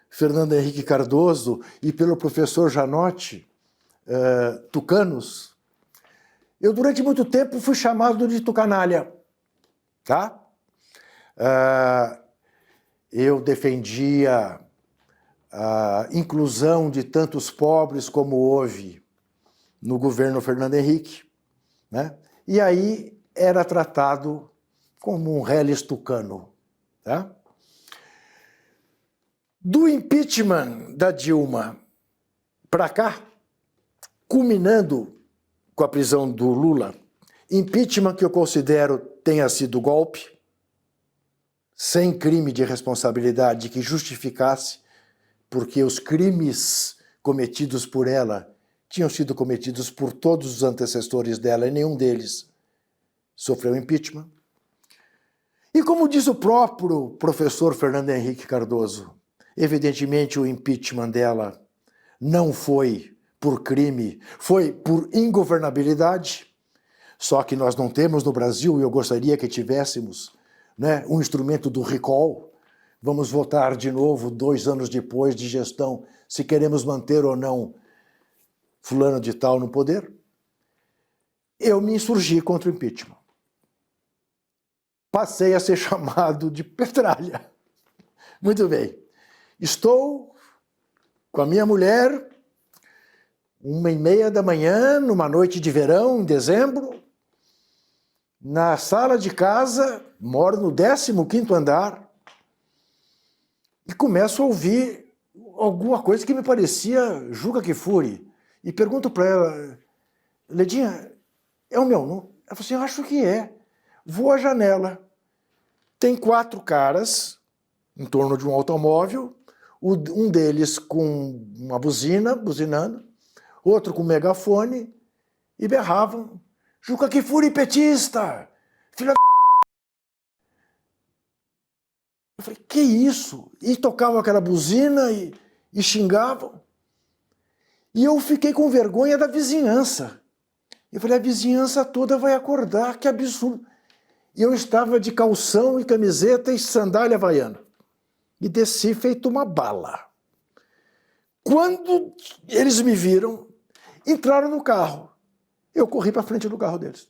[SPEAKER 2] Fernando Henrique Cardoso e pelo professor Janotti, tucanos. Eu, durante muito tempo, fui chamado de tucanalha, tá? eu defendia a inclusão de tantos pobres como houve no governo Fernando Henrique, né? E aí era tratado como um reles tucano, tá? Do impeachment da Dilma para cá, culminando com a prisão do Lula, impeachment que eu considero tenha sido golpe, sem crime de responsabilidade que justificasse, porque os crimes cometidos por ela tinham sido cometidos por todos os antecessores dela e nenhum deles sofreu impeachment. E como diz o próprio professor Fernando Henrique Cardoso, evidentemente o impeachment dela não foi por crime, foi por ingovernabilidade, só que nós não temos no Brasil, e eu gostaria que tivéssemos, né, um instrumento do recall. Vamos votar de novo 2 anos depois de gestão se queremos manter ou não fulano de tal no poder. Eu me insurgi contra o impeachment. Passei a ser chamado de petralha. Muito bem. Estou com a minha mulher, 1h30 da manhã, numa noite de verão, em dezembro, na sala de casa, moro no 15º andar, e começo a ouvir alguma coisa que me parecia Juca Kfouri. E pergunto para ela, Ledinha, é o meu nome? Ela falou assim, eu acho que é. Vou à janela. Tem 4 caras em torno de um automóvel, um deles com uma buzina, buzinando, outro com megafone, e berravam, Juca Kfouri petista! Filha da... Eu falei, que isso? E tocavam aquela buzina e xingavam. E eu fiquei com vergonha da vizinhança. Eu falei, a vizinhança toda vai acordar, que absurdo. E eu estava de calção e camiseta e sandália havaiana. E desci feito uma bala. Quando eles me viram, entraram no carro. Eu corri para frente do carro deles.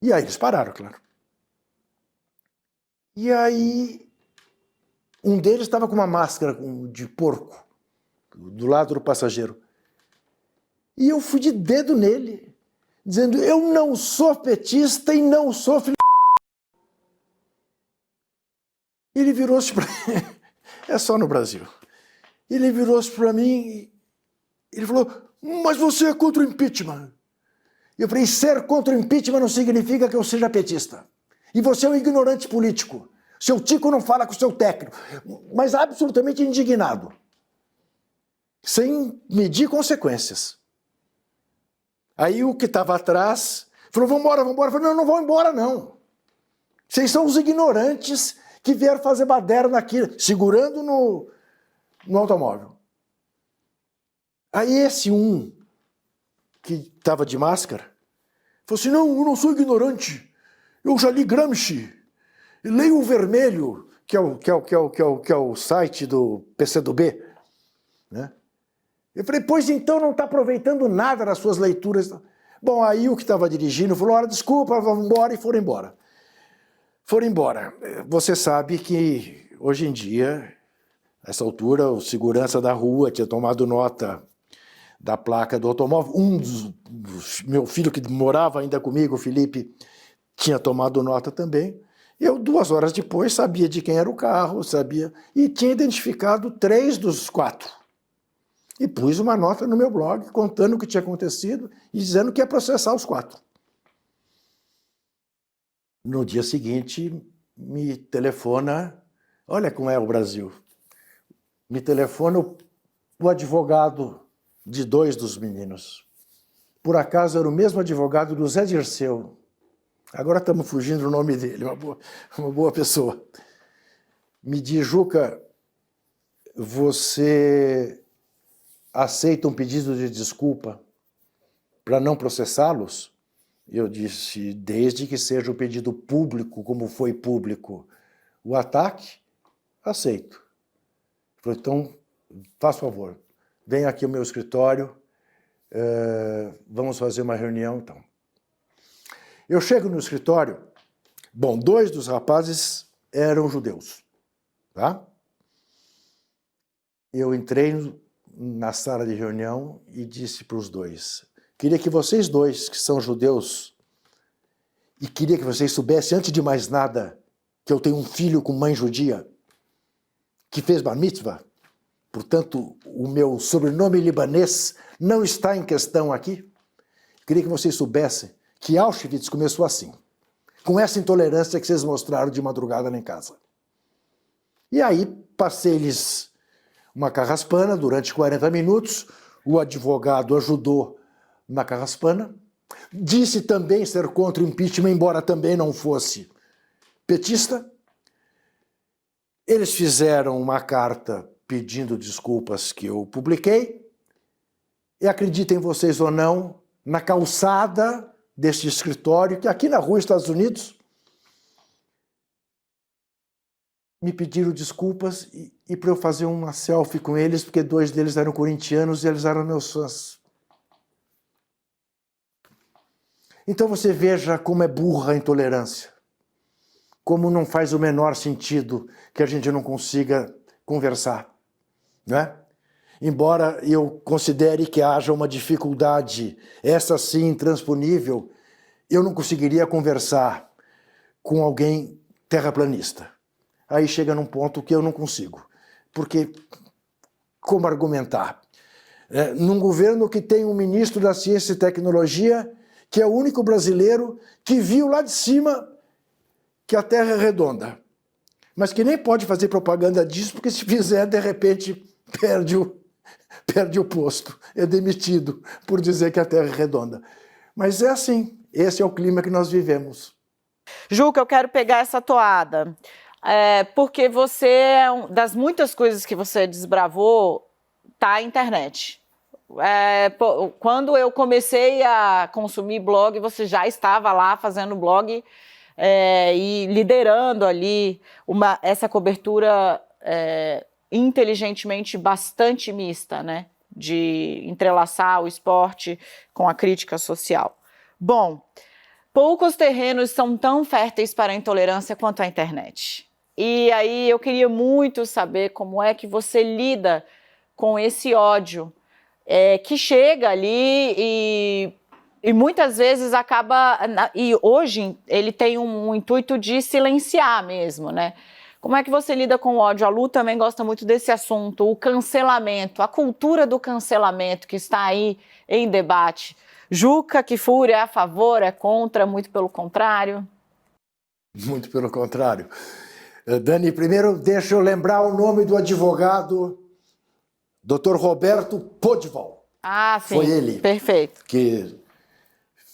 [SPEAKER 2] E aí eles pararam, claro. E aí um deles estava com uma máscara de porco do lado do passageiro. E eu fui de dedo nele, dizendo, eu não sou petista e não sou filho de... Ele virou-se para mim, é só no Brasil. Ele virou-se para mim e ele falou, mas você é contra o impeachment. E eu falei, ser contra o impeachment não significa que eu seja petista. E você é um ignorante político. Seu tico não fala com o seu técnico. Mas absolutamente indignado. Sem medir consequências. Aí o que estava atrás falou, vamos embora, vamos embora. Eu falei, não, não vão embora, não. Vocês são os ignorantes que vieram fazer baderna aqui, segurando no automóvel. Aí esse que estava de máscara, falou assim, não, eu não sou ignorante, eu já li Gramsci, leio o Vermelho, que é o site do PCdoB, né? Eu falei, pois então não está aproveitando nada das suas leituras. Bom, aí o que estava dirigindo falou, olha, desculpa, vamos embora, e foram embora. Foram embora. Você sabe que hoje em dia, nessa altura, o segurança da rua tinha tomado nota da placa do automóvel. Meu filho que morava ainda comigo, o Felipe, tinha tomado nota também. Eu, 2 horas depois, sabia de quem era o carro, sabia, e tinha identificado 3 dos 4. E pus uma nota no meu blog, contando o que tinha acontecido e dizendo que ia processar os 4. No dia seguinte, me telefona, olha como é o Brasil, me telefona o advogado de 2 dos meninos. Por acaso era o mesmo advogado do Zé Dirceu. Agora estamos fugindo do nome dele, uma boa pessoa. Me diz, Juca, você aceita um pedido de desculpa para não processá-los? Eu disse, desde que seja um pedido público, como foi público o ataque, aceito. Ele falou, então, faz favor, vem aqui ao meu escritório, vamos fazer uma reunião, então. Eu chego no escritório, bom, 2 dos rapazes eram judeus. Tá? Eu entrei na sala de reunião e disse para os dois: queria que vocês dois, que são judeus, e queria que vocês soubessem, antes de mais nada, que eu tenho um filho com mãe judia, que fez bar mitzvah. Portanto, o meu sobrenome libanês não está em questão aqui. Queria que vocês soubessem que Auschwitz começou assim, com essa intolerância que vocês mostraram de madrugada lá em casa. E aí, passei-lhes uma carraspana durante 40 minutos, o advogado ajudou na carraspana, disse também ser contra o impeachment, embora também não fosse petista. Eles fizeram uma carta pedindo desculpas que eu publiquei, e acreditem vocês ou não, na calçada deste escritório, que aqui na rua, Estados Unidos, me pediram desculpas e para eu fazer uma selfie com eles, porque 2 deles eram corintianos e eles eram meus fãs. Então você veja como é burra a intolerância, como não faz o menor sentido que a gente não consiga conversar, né? Embora eu considere que haja uma dificuldade, essa sim intransponível, eu não conseguiria conversar com alguém terraplanista. Aí chega num ponto que eu não consigo. Porque, como argumentar? Num governo que tem um ministro da Ciência e Tecnologia, que é o único brasileiro que viu lá de cima que a Terra é redonda, mas que nem pode fazer propaganda disso, porque se fizer, de repente, perde o posto, é demitido por dizer que a Terra é redonda. Mas é assim, esse é o clima que nós vivemos.
[SPEAKER 1] Juca, eu quero pegar essa toada, porque você, das muitas coisas que você desbravou, tá a internet. Quando eu comecei a consumir blog, você já estava lá fazendo blog e liderando ali essa cobertura inteligentemente bastante mista, né? De entrelaçar o esporte com a crítica social. Bom, poucos terrenos são tão férteis para a intolerância quanto a internet. E aí eu queria muito saber como é que você lida com esse ódio que chega ali e muitas vezes acaba... E hoje ele tem um intuito de silenciar mesmo, né? Como é que você lida com o ódio? A Lu também gosta muito desse assunto, o cancelamento, a cultura do cancelamento que está aí em debate. Juca Kfouri é a favor, é contra, muito pelo contrário?
[SPEAKER 2] Muito pelo contrário. Dani, primeiro deixa eu lembrar o nome do advogado, Dr. Roberto Podval.
[SPEAKER 1] Ah, sim.
[SPEAKER 2] Foi ele.
[SPEAKER 1] Perfeito.
[SPEAKER 2] Que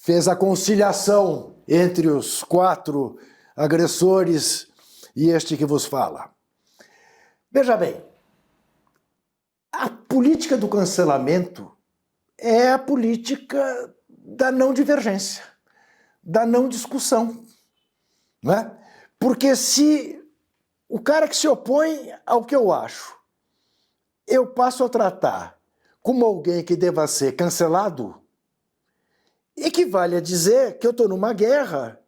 [SPEAKER 2] fez a conciliação entre os 4 agressores e este que vos fala. Veja bem, a política do cancelamento é a política da não divergência, da não discussão, não é? Porque se o cara que se opõe ao que eu acho, eu passo a tratar como alguém que deva ser cancelado, equivale a dizer que eu estou numa guerra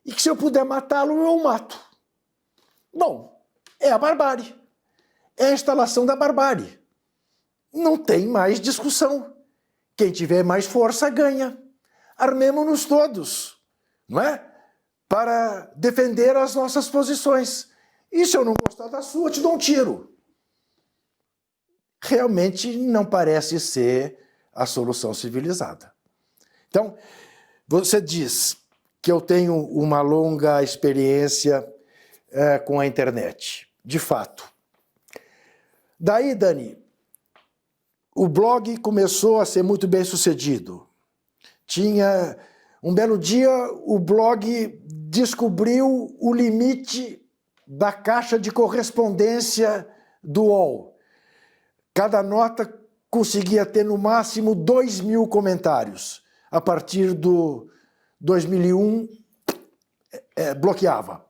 [SPEAKER 2] e que se eu puder matá-lo, eu o mato. Bom, é a barbárie. É a instalação da barbárie. Não tem mais discussão. Quem tiver mais força ganha. Armemo-nos todos, não é? Para defender as nossas posições. E se eu não gostar da sua, eu te dou um tiro. Realmente não parece ser a solução civilizada. Então, você diz que eu tenho uma longa experiência com a internet. De fato. Daí, Dani, o blog começou a ser muito bem sucedido. Tinha um belo dia, o blog descobriu o limite da caixa de correspondência do UOL. Cada nota conseguia ter no máximo 2.000 comentários. A partir do 2001, bloqueava.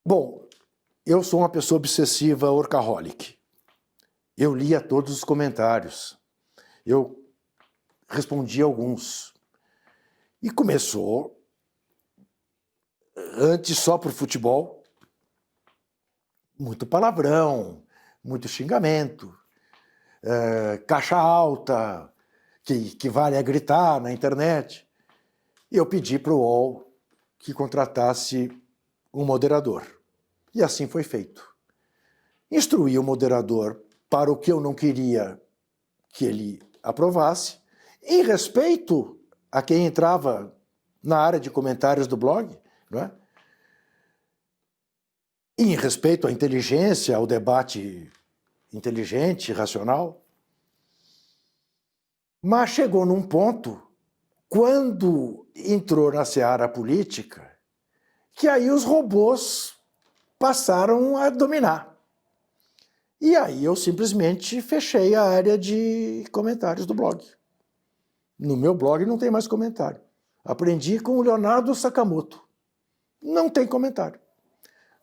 [SPEAKER 2] Bom, eu sou uma pessoa obsessiva workaholic. Eu lia todos os comentários. Eu respondi alguns. E começou antes só por futebol, muito palavrão, muito xingamento, caixa alta, que vale a gritar na internet. E eu pedi para o UOL que contratasse um moderador. E assim foi feito. Instruí o moderador para o que eu não queria que ele aprovasse, em respeito a quem entrava na área de comentários do blog, não é? E em respeito à inteligência, ao debate inteligente, racional. Mas chegou num ponto, quando entrou na seara política, que aí os robôs passaram a dominar. E aí eu simplesmente fechei a área de comentários do blog. No meu blog não tem mais comentário. Aprendi com o Leonardo Sakamoto. Não tem comentário.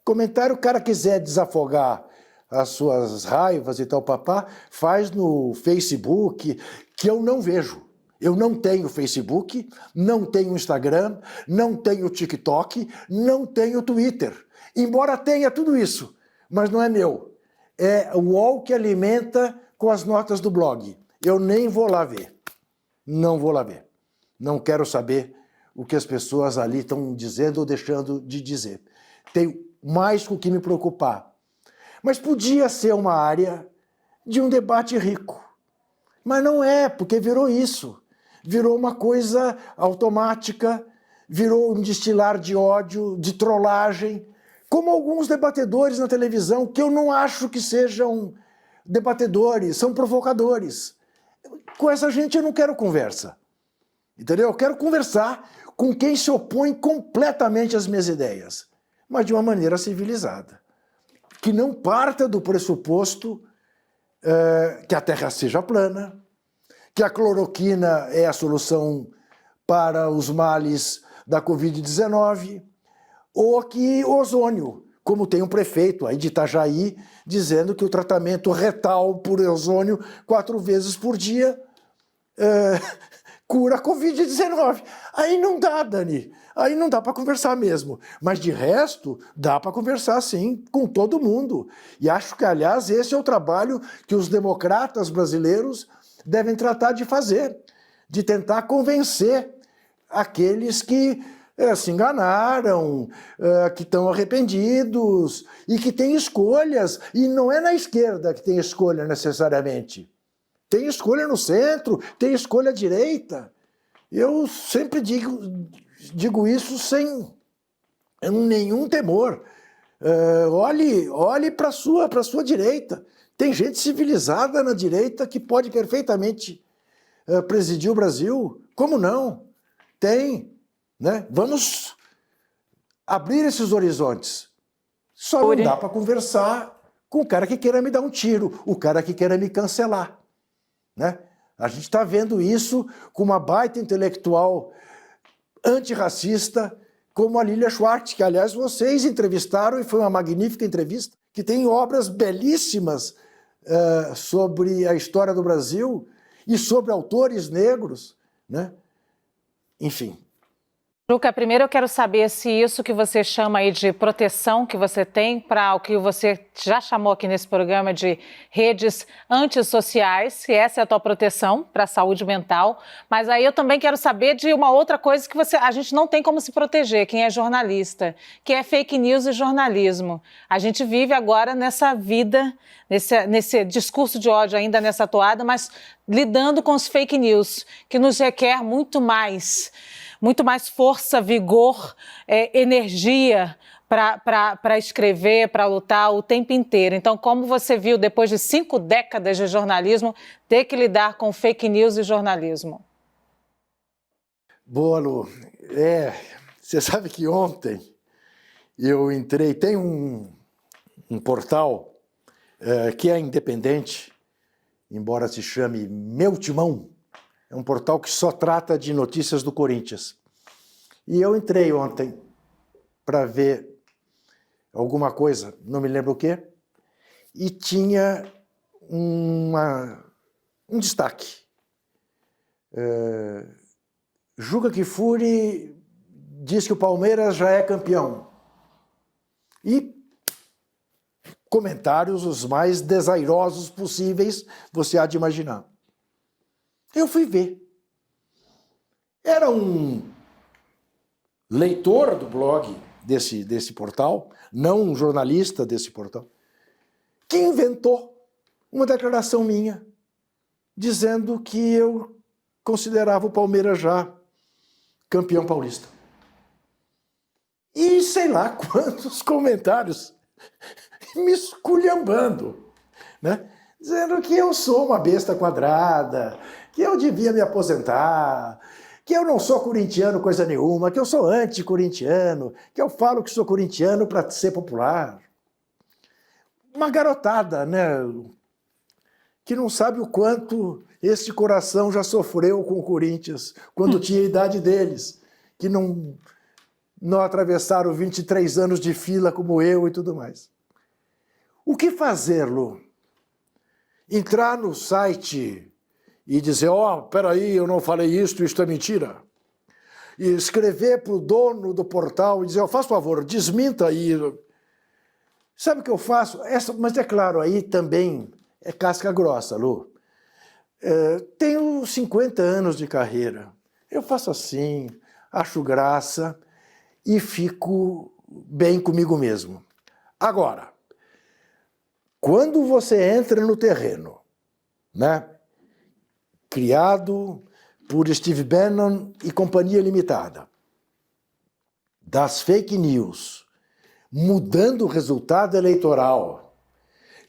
[SPEAKER 2] Comentário, o cara quiser desafogar as suas raivas e tal, papá, faz no Facebook, que eu não vejo. Eu não tenho Facebook, não tenho Instagram, não tenho TikTok, não tenho Twitter. Embora tenha tudo isso, mas não é meu. É o UOL que alimenta com as notas do blog. Eu nem vou lá ver. Não vou lá ver. Não quero saber o que as pessoas ali estão dizendo ou deixando de dizer. Tenho mais com o que me preocupar. Mas podia ser uma área de um debate rico. Mas não é, porque virou isso. Virou uma coisa automática, virou um destilar de ódio, de trollagem, como alguns debatedores na televisão, que eu não acho que sejam debatedores, são provocadores. Com essa gente eu não quero conversa. Entendeu? Eu quero conversar com quem se opõe completamente às minhas ideias, mas de uma maneira civilizada. Que não parta do pressuposto que a Terra seja plana, que a cloroquina é a solução para os males da Covid-19, ou que o ozônio, como tem um prefeito aí de Itajaí, dizendo que o tratamento retal por ozônio 4 vezes por dia cura a Covid-19. Aí não dá, Dani. Aí não dá para conversar mesmo. Mas de resto, dá para conversar sim, com todo mundo. E acho que, aliás, esse é o trabalho que os democratas brasileiros devem tratar de fazer, de tentar convencer aqueles que se enganaram, que estão arrependidos e que têm escolhas. E não é na esquerda que tem escolha necessariamente. Tem escolha no centro, tem escolha à direita. Eu sempre digo isso sem nenhum temor. Olhe para a sua direita. Tem gente civilizada na direita que pode perfeitamente presidir o Brasil. Como não? Tem. Né? Vamos abrir esses horizontes. Só não dá para conversar com o cara que queira me dar um tiro, o cara que queira me cancelar. Né? A gente está vendo isso com uma baita intelectual antirracista como a Lilia Schwartz, que, aliás, vocês entrevistaram e foi uma magnífica entrevista, que tem obras belíssimas sobre a história do Brasil e sobre autores negros. Né? Enfim.
[SPEAKER 3] Juca, primeiro eu quero saber se isso que você chama aí de proteção que você tem para o que você já chamou aqui nesse programa de redes antissociais, se essa é a tua proteção para a saúde mental, mas aí eu também quero saber de uma outra coisa que a gente não tem como se proteger, quem é jornalista, que é fake news e jornalismo. A gente vive agora nessa vida, nesse discurso de ódio ainda nessa toada, mas lidando com os fake news, que nos requer muito mais força, vigor, energia para escrever, para lutar o tempo inteiro. Então, como você viu, depois de 5 décadas de jornalismo, ter que lidar com fake news e jornalismo?
[SPEAKER 2] Boa, Lu. Você sabe que ontem eu entrei, tem um portal que é independente, embora se chame Meu Timão. É um portal que só trata de notícias do Corinthians. E eu entrei ontem para ver alguma coisa, não me lembro o quê, e tinha um destaque. Juca Kfouri diz que o Palmeiras já é campeão. E comentários os mais desairosos possíveis você há de imaginar. Eu fui ver. Era um leitor do blog desse portal, não um jornalista desse portal, que inventou uma declaração minha, dizendo que eu considerava o Palmeiras já campeão paulista. E sei lá quantos comentários me esculhambando, né? Dizendo que eu sou uma besta quadrada, que eu devia me aposentar, que eu não sou corintiano coisa nenhuma, que eu sou anti-corintiano, que eu falo que sou corintiano para ser popular. Uma garotada, né? Que não sabe o quanto esse coração já sofreu com o Corinthians, quando tinha a idade deles, que não atravessaram 23 anos de fila como eu e tudo mais. O que fazer, Lu? Entrar no site e dizer, peraí, eu não falei isto é mentira. E escrever para o dono do portal e dizer, faz favor, desminta aí. Sabe o que eu faço? Mas é claro, aí também é casca grossa, Lu. Tenho 50 anos de carreira. Eu faço assim, acho graça e fico bem comigo mesmo. Agora, quando você entra no terreno, né, criado por Steve Bannon e Companhia Limitada, das fake news, mudando o resultado eleitoral,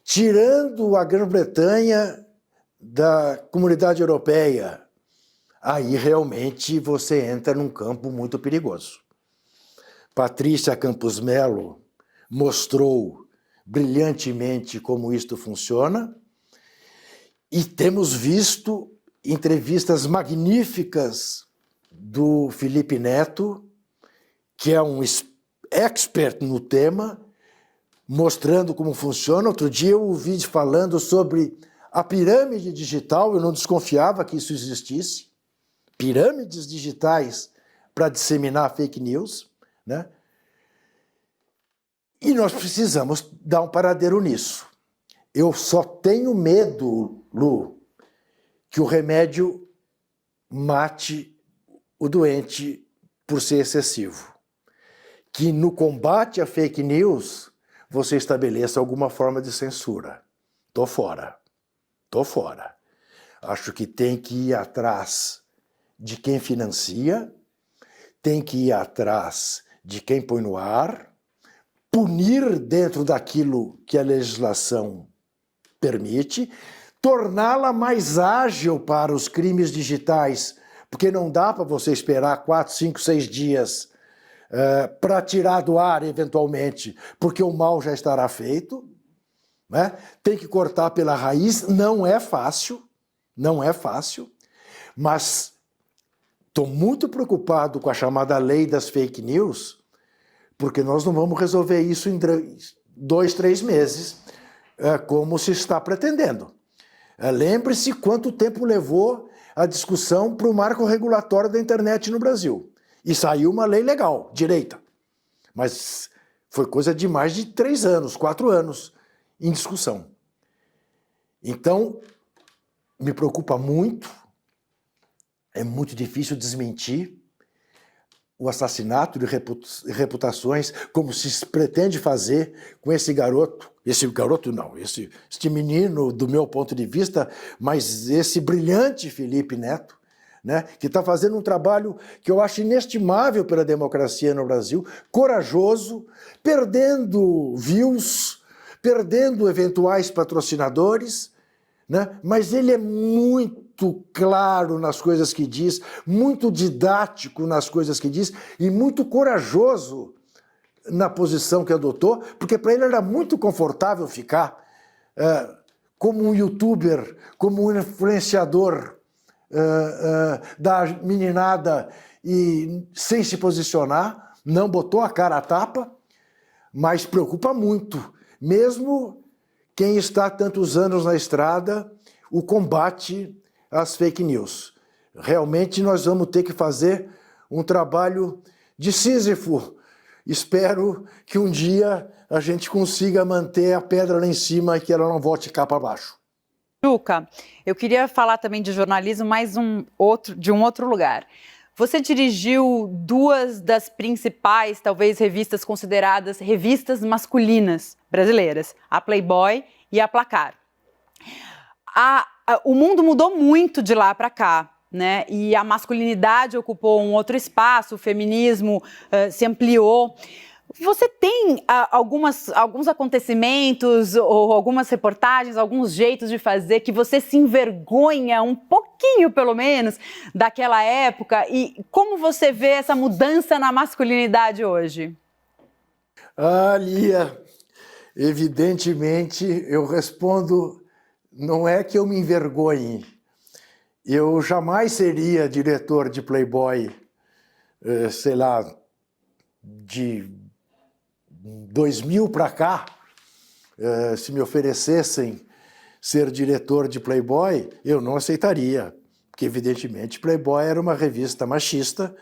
[SPEAKER 2] tirando a Grã-Bretanha da Comunidade Europeia, aí realmente você entra num campo muito perigoso. Patrícia Campos Melo mostrou brilhantemente como isto funciona e temos visto entrevistas magníficas do Felipe Neto, que é um expert no tema, mostrando como funciona. Outro dia eu ouvi falando sobre a pirâmide digital, eu não desconfiava que isso existisse, pirâmides digitais para disseminar fake news, né? E nós precisamos dar um paradeiro nisso. Eu só tenho medo, Lu, que o remédio mate o doente por ser excessivo. Que no combate à fake news você estabeleça alguma forma de censura. Tô fora. Acho que tem que ir atrás de quem financia, tem que ir atrás de quem põe no ar, punir dentro daquilo que a legislação permite, torná-la mais ágil para os crimes digitais, porque não dá para você esperar 4, 5, 6 dias para tirar do ar, eventualmente, porque o mal já estará feito, né? Tem que cortar pela raiz, não é fácil, mas estou muito preocupado com a chamada lei das fake news, porque nós não vamos resolver isso em 2, 3 meses, como se está pretendendo. Lembre-se quanto tempo levou a discussão para o marco regulatório da internet no Brasil. E saiu uma lei legal, direita. Mas foi coisa de mais de 3 anos, 4 anos em discussão. Então, me preocupa muito, é muito difícil desmentir o assassinato de reputações, como se pretende fazer com esse menino, do meu ponto de vista, mas esse brilhante Felipe Neto, né, que está fazendo um trabalho que eu acho inestimável pela democracia no Brasil, corajoso, perdendo views, perdendo eventuais patrocinadores, né, mas ele é muito claro nas coisas que diz, muito didático nas coisas que diz e muito corajoso na posição que adotou, porque para ele era muito confortável ficar como um youtuber, como um influenciador da meninada e sem se posicionar, não botou a cara à tapa, mas preocupa muito, mesmo quem está há tantos anos na estrada, o combate às fake news. Realmente nós vamos ter que fazer um trabalho de Sísifo. Espero que um dia a gente consiga manter a pedra lá em cima e que ela não volte cá para baixo.
[SPEAKER 5] Juca, eu queria falar também de jornalismo, mas de um outro lugar. Você dirigiu duas das principais, talvez, revistas consideradas revistas masculinas brasileiras, a Playboy e a Placar. O mundo mudou muito de lá para cá, né? E a masculinidade ocupou um outro espaço, o feminismo se ampliou. Você tem alguns acontecimentos ou algumas reportagens, alguns jeitos de fazer que você se envergonha um pouquinho, pelo menos, daquela época? E como você vê essa mudança na masculinidade hoje?
[SPEAKER 2] Ah, Lia, evidentemente eu respondo, não é que eu me envergonhe. Eu jamais seria diretor de Playboy, sei lá, de 2000 para cá, se me oferecessem ser diretor de Playboy, eu não aceitaria, porque evidentemente Playboy era uma revista machista,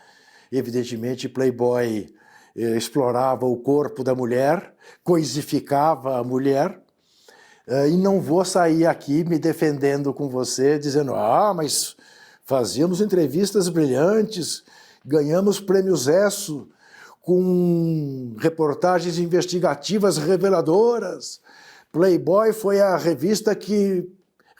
[SPEAKER 2] evidentemente Playboy explorava o corpo da mulher, coisificava a mulher, e não vou sair aqui me defendendo com você, dizendo, mas fazíamos entrevistas brilhantes, ganhamos prêmios ESSO, com reportagens investigativas reveladoras. Playboy foi a revista que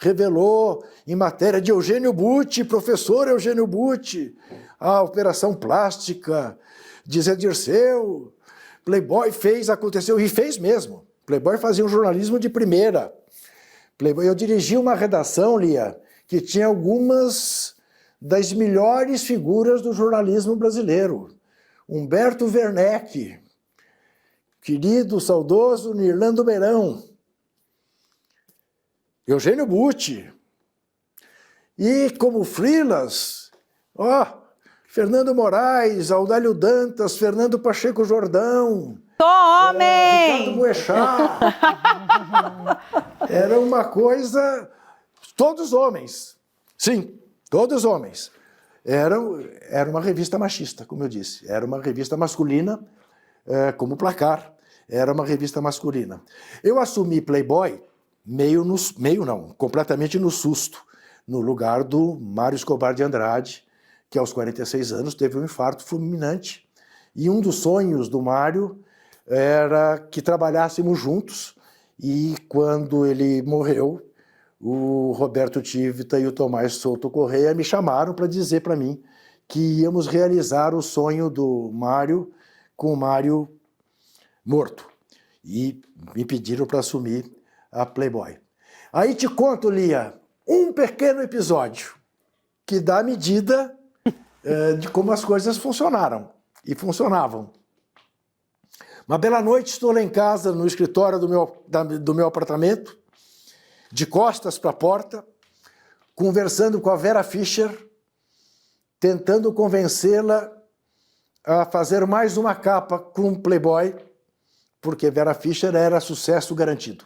[SPEAKER 2] revelou, em matéria de Eugênio Butti, professor Eugênio Butti, a operação plástica de Zé Dirceu. Playboy aconteceu, e fez mesmo. Playboy fazia um jornalismo de primeira. Playboy, eu dirigi uma redação, Lia, que tinha algumas das melhores figuras do jornalismo brasileiro. Humberto Werneck, querido, saudoso Nirlando Beirão, Eugênio Butti, e como freelas, Fernando Moraes, Audálio Dantas, Fernando Pacheco Jordão,
[SPEAKER 5] homem!
[SPEAKER 2] Ricardo Boechat. Era uma coisa, todos homens, sim, todos homens. Era uma revista machista, como eu disse. Era uma revista masculina, como Placar. Era uma revista masculina. Eu assumi Playboy completamente no susto, no lugar do Mário Escobar de Andrade, que aos 46 anos teve um infarto fulminante. E um dos sonhos do Mário era que trabalhássemos juntos. E quando ele morreu, o Roberto Tivita e o Tomás Souto Correia me chamaram para dizer para mim que íamos realizar o sonho do Mário com o Mário morto. E me pediram para assumir a Playboy. Aí te conto, Lia, um pequeno episódio que dá a medida de como as coisas funcionaram e funcionavam. Uma bela noite, estou lá em casa, no escritório do meu apartamento, de costas para a porta, conversando com a Vera Fischer, tentando convencê-la a fazer mais uma capa com Playboy, porque Vera Fischer era sucesso garantido.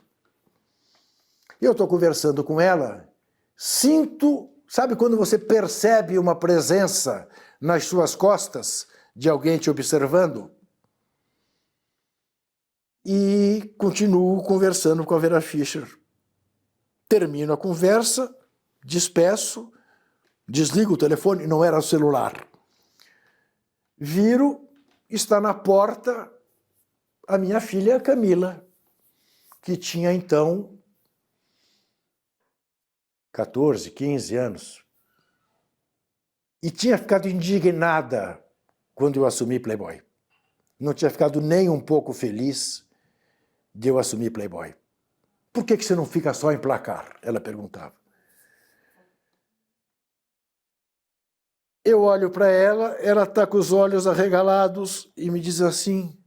[SPEAKER 2] Eu estou conversando com ela, sinto, sabe quando você percebe uma presença nas suas costas de alguém te observando? E continuo conversando com a Vera Fischer. Termino a conversa, despeço, desligo o telefone, não era o celular. Viro, está na porta a minha filha Camila, que tinha então 14, 15 anos. E tinha ficado indignada quando eu assumi Playboy. Não tinha ficado nem um pouco feliz de eu assumir Playboy. Por que você não fica só em Placar? Ela perguntava. Eu olho para ela está com os olhos arregalados e me diz assim,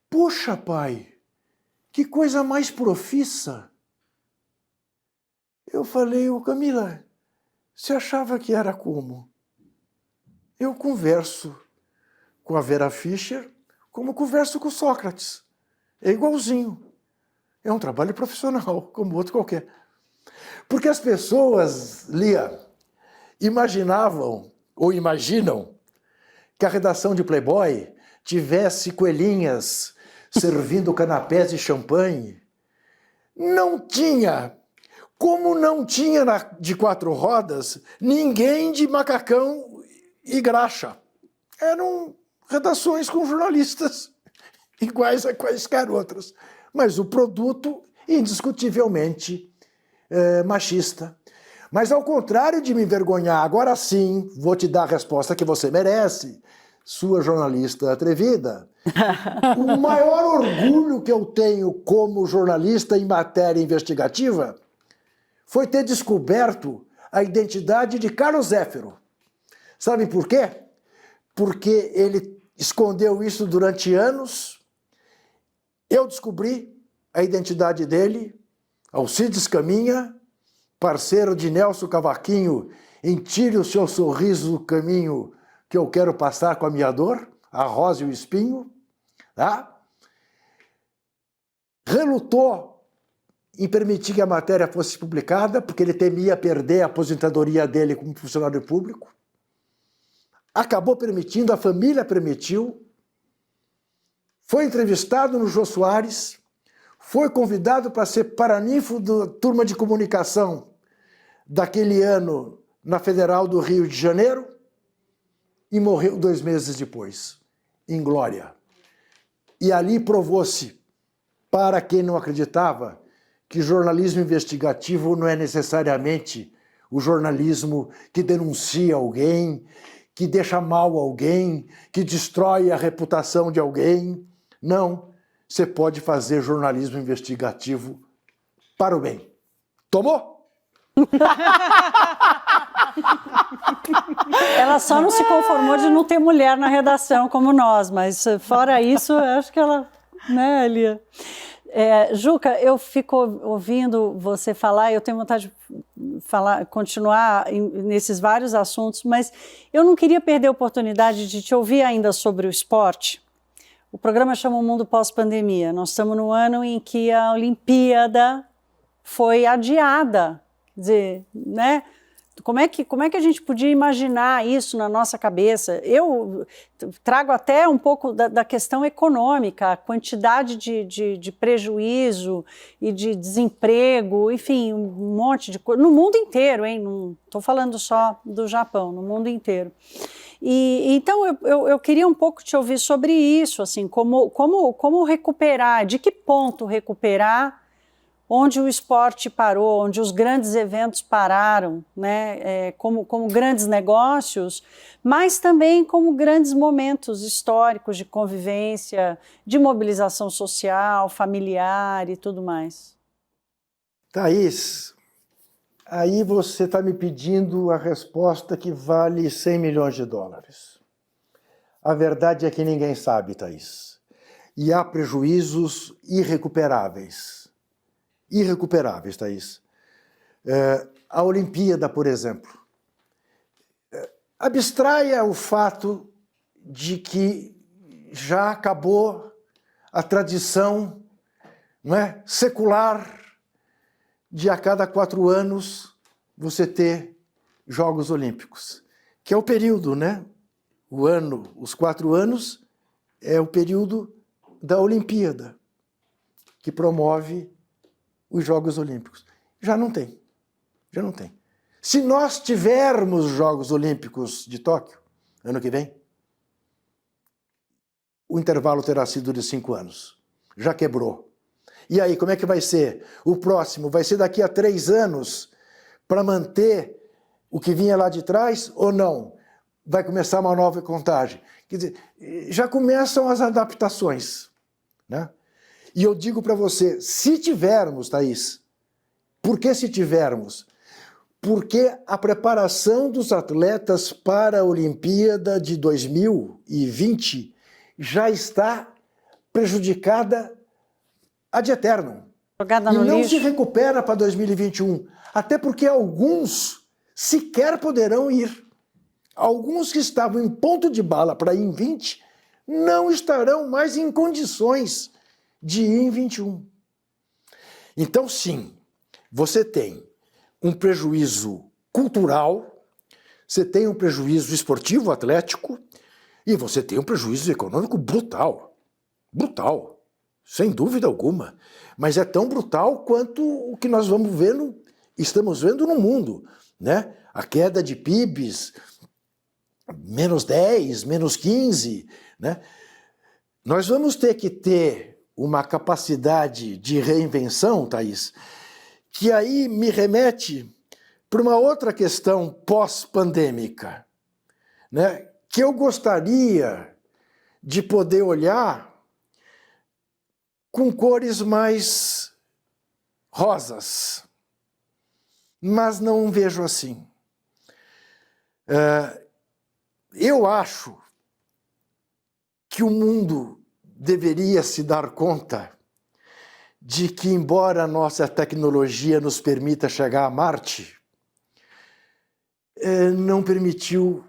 [SPEAKER 2] poxa, pai, que coisa mais profissa. Eu falei, Camila, você achava que era como? Eu converso com a Vera Fischer como converso com Sócrates. É igualzinho. É um trabalho profissional, como outro qualquer. Porque as pessoas, Lia, imaginavam ou imaginam que a redação de Playboy tivesse coelhinhas servindo canapés e champanhe. Não tinha. Como não tinha de 4 rodas, ninguém de macacão e graxa. Eram redações com jornalistas iguais a quaisquer outras. Mas o produto, indiscutivelmente, machista. Mas ao contrário de me envergonhar, agora sim, vou te dar a resposta que você merece, sua jornalista atrevida. O maior orgulho que eu tenho como jornalista em matéria investigativa foi ter descoberto a identidade de Carlos Zéfiro. Sabe por quê? Porque ele escondeu isso durante anos. Eu descobri a identidade dele, Alcides Caminha, parceiro de Nelson Cavaquinho, em Tire o Seu Sorriso do Caminho que eu quero passar com a minha dor, a rosa e o espinho, tá? Relutou em permitir que a matéria fosse publicada, porque ele temia perder a aposentadoria dele como funcionário público. Acabou permitindo, a família permitiu. Foi entrevistado no Jô Soares, foi convidado para ser paraninfo da turma de comunicação daquele ano na Federal do Rio de Janeiro e morreu 2 meses depois, em glória. E ali provou-se, para quem não acreditava, que jornalismo investigativo não é necessariamente o jornalismo que denuncia alguém, que deixa mal alguém, que destrói a reputação de alguém. Não, você pode fazer jornalismo investigativo para o bem. Tomou?
[SPEAKER 4] Ela só não se conformou de não ter mulher na redação como nós, mas fora isso, eu acho que ela, né, Elia? Juca, eu fico ouvindo você falar, eu tenho vontade de falar, continuar nesses vários assuntos, mas eu não queria perder a oportunidade de te ouvir ainda sobre o esporte. O programa chama O Mundo Pós-Pandemia. Nós estamos no ano em que a Olimpíada foi adiada. Quer dizer, né? Como é que a gente podia imaginar isso na nossa cabeça? Eu trago até um pouco da questão econômica, a quantidade de prejuízo e de desemprego, enfim, um monte de coisa, no mundo inteiro, hein? Não estou falando só do Japão, no mundo inteiro. E então eu queria um pouco te ouvir sobre isso, assim, como recuperar, de que ponto recuperar onde o esporte parou, onde os grandes eventos pararam, né, como grandes negócios, mas também como grandes momentos históricos de convivência, de mobilização social, familiar e tudo mais.
[SPEAKER 2] Thaís, aí você está me pedindo a resposta que vale 100 milhões de dólares. A verdade é que ninguém sabe, Thaís. E há prejuízos irrecuperáveis. Irrecuperáveis, Thaís. A Olimpíada, por exemplo. Abstraia o fato de que já acabou a tradição, não é, secular de a cada 4 anos você ter Jogos Olímpicos, que é o período, né? O ano, os 4 anos é o período da Olimpíada, que promove os Jogos Olímpicos. Já não tem. Se nós tivermos os Jogos Olímpicos de Tóquio, ano que vem, o intervalo terá sido de 5 anos. Já quebrou. E aí, como é que vai ser? O próximo vai ser daqui a 3 anos para manter o que vinha lá de trás ou não? Vai começar uma nova contagem. Quer dizer, já começam as adaptações, né? E eu digo para você, se tivermos, Thaís, por que se tivermos? Porque a preparação dos atletas para a Olimpíada de 2020 já está prejudicada ad eternum.
[SPEAKER 4] Jogada no
[SPEAKER 2] lixo. E não se recupera para 2021, até porque alguns sequer poderão ir. Alguns que estavam em ponto de bala para ir em 20 não estarão mais em condições de ir em 21. Então, sim, você tem um prejuízo cultural, você tem um prejuízo esportivo, atlético, E você tem um prejuízo econômico brutal, brutal, sem dúvida alguma. Mas é tão brutal quanto o que nós estamos vendo no mundo, né? A queda de PIBs, menos 10, menos 15, né? Nós vamos ter que ter uma capacidade de reinvenção, Thaís, que aí me remete para uma outra questão pós-pandêmica, né? Que eu gostaria de poder olhar com cores mais rosas, mas não vejo assim. Eu acho que o mundo deveria se dar conta de que, embora a nossa tecnologia nos permita chegar a Marte, não permitiu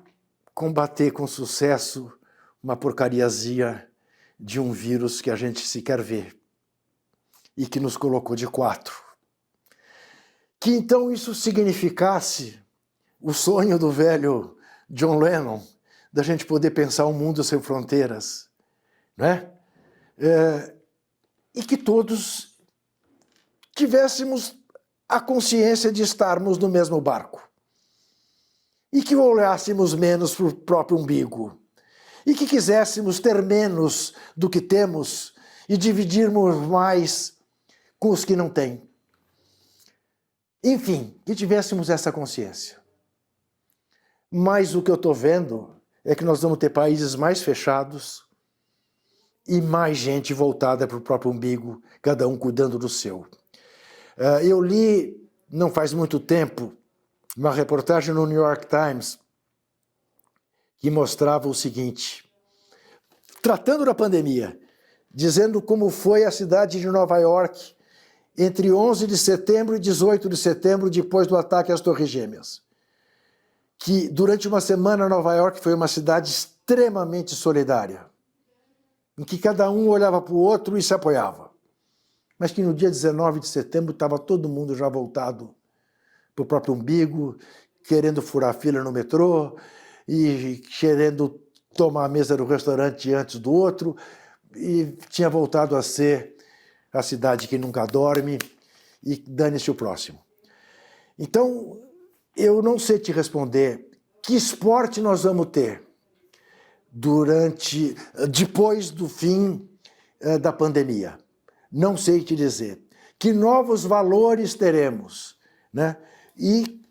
[SPEAKER 2] combater com sucesso uma porcariazinha de um vírus que a gente sequer vê e que nos colocou de 4. Que então isso significasse o sonho do velho John Lennon, da gente poder pensar um mundo sem fronteiras, né? E que todos tivéssemos a consciência de estarmos no mesmo barco. E que olhássemos menos para o próprio umbigo. E que quiséssemos ter menos do que temos e dividirmos mais com os que não têm. Enfim, que tivéssemos essa consciência. Mas o que eu estou vendo é que nós vamos ter países mais fechados e mais gente voltada para o próprio umbigo, cada um cuidando do seu. Eu li, não faz muito tempo, uma reportagem no New York Times que mostrava o seguinte, tratando da pandemia, dizendo como foi a cidade de Nova York entre 11 de setembro e 18 de setembro, depois do ataque às Torres Gêmeas. Que durante uma semana Nova York foi uma cidade extremamente solidária, em que cada um olhava para o outro e se apoiava. Mas que no dia 19 de setembro estava todo mundo já voltado para o próprio umbigo, querendo furar fila no metrô e querendo tomar a mesa do restaurante antes do outro, e tinha voltado a ser a cidade que nunca dorme e dane-se o próximo. Então, eu não sei te responder que esporte nós vamos ter depois do fim da pandemia. Não sei te dizer. Que novos valores teremos, né? E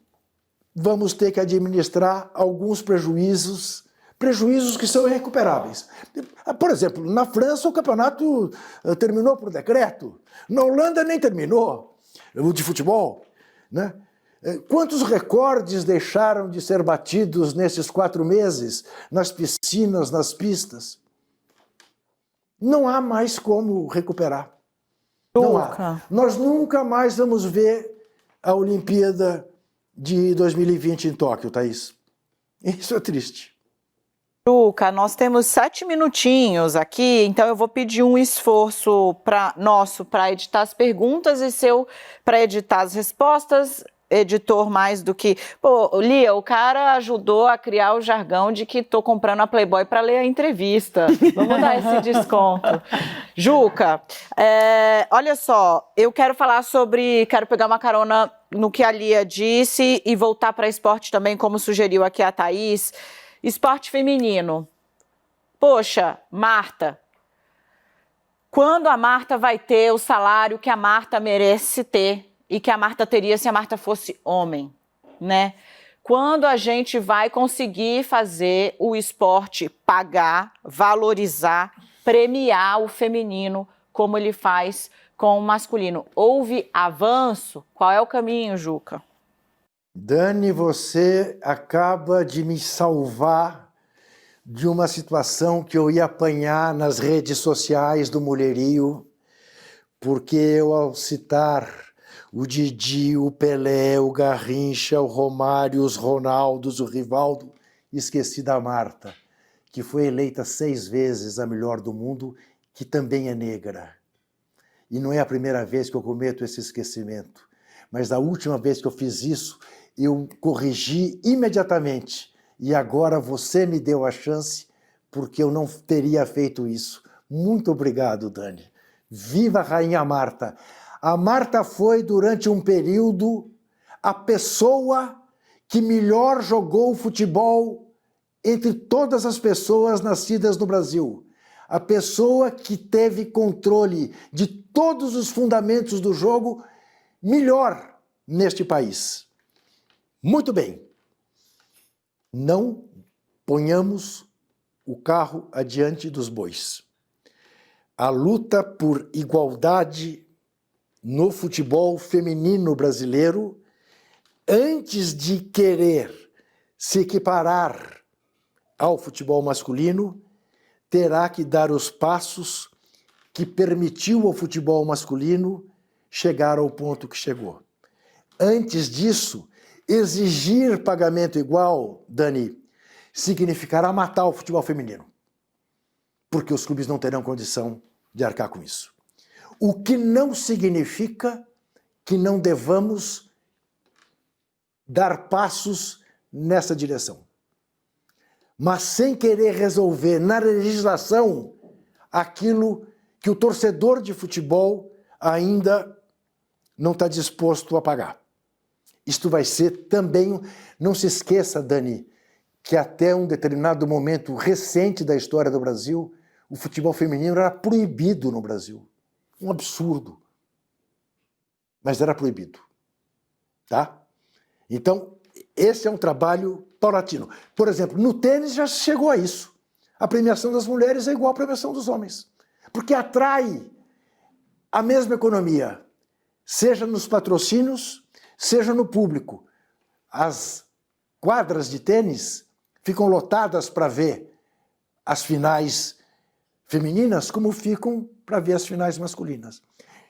[SPEAKER 2] vamos ter que administrar alguns prejuízos que são irrecuperáveis. Por exemplo, na França o campeonato terminou por decreto, na Holanda nem terminou, o de futebol, né? Quantos recordes deixaram de ser batidos nesses 4 meses, nas piscinas, nas pistas? Não há mais como recuperar. Não há. Nós nunca mais vamos ver a Olimpíada de 2020 em Tóquio, Thaís. Isso é triste.
[SPEAKER 1] Juca, nós temos 7 minutinhos aqui, então eu vou pedir um esforço nosso para editar as perguntas e seu para editar as respostas. Editor mais do que... Pô, Lia, o cara ajudou a criar o jargão de que tô comprando a Playboy para ler a entrevista. Vamos dar esse desconto. Juca, olha só, eu quero pegar uma carona no que a Lia disse e voltar para esporte também, como sugeriu aqui a Thaís. Esporte feminino. Poxa, Marta, quando a Marta vai ter o salário que a Marta merece ter? E que a Marta teria se a Marta fosse homem, né? Quando a gente vai conseguir fazer o esporte pagar, valorizar, premiar o feminino como ele faz com o masculino? Houve avanço? Qual é o caminho, Juca?
[SPEAKER 2] Dani, você acaba de me salvar de uma situação que eu ia apanhar nas redes sociais do mulherio, porque eu, ao citar o Didi, o Pelé, o Garrincha, o Romário, os Ronaldos, o Rivaldo, esqueci da Marta, que foi eleita 6 vezes a melhor do mundo, que também é negra. E não é a primeira vez que eu cometo esse esquecimento, mas da última vez que eu fiz isso, eu corrigi imediatamente. E agora você me deu a chance porque eu não teria feito isso. Muito obrigado, Dani. Viva a Rainha Marta. A Marta foi, durante um período, a pessoa que melhor jogou futebol entre todas as pessoas nascidas no Brasil. A pessoa que teve controle de todos os fundamentos do jogo melhor neste país. Muito bem. Não ponhamos o carro adiante dos bois. A luta por igualdade no futebol feminino brasileiro, antes de querer se equiparar ao futebol masculino, terá que dar os passos que permitiu ao futebol masculino chegar ao ponto que chegou. Antes disso, exigir pagamento igual, Dani, significará matar o futebol feminino, porque os clubes não terão condição de arcar com isso. O que não significa que não devamos dar passos nessa direção, mas sem querer resolver na legislação aquilo que o torcedor de futebol ainda não está disposto a pagar. Isto vai ser também... Não se esqueça, Dani, que até um determinado momento recente da história do Brasil, o futebol feminino era proibido no Brasil. Um absurdo. Mas era proibido. Tá? Então, esse é um trabalho paulatino. Por exemplo, no tênis já chegou a isso. A premiação das mulheres é igual à premiação dos homens. Porque atrai a mesma economia, seja nos patrocínios, seja no público. As quadras de tênis ficam lotadas para ver as finais femininas, como ficam para ver as finais masculinas.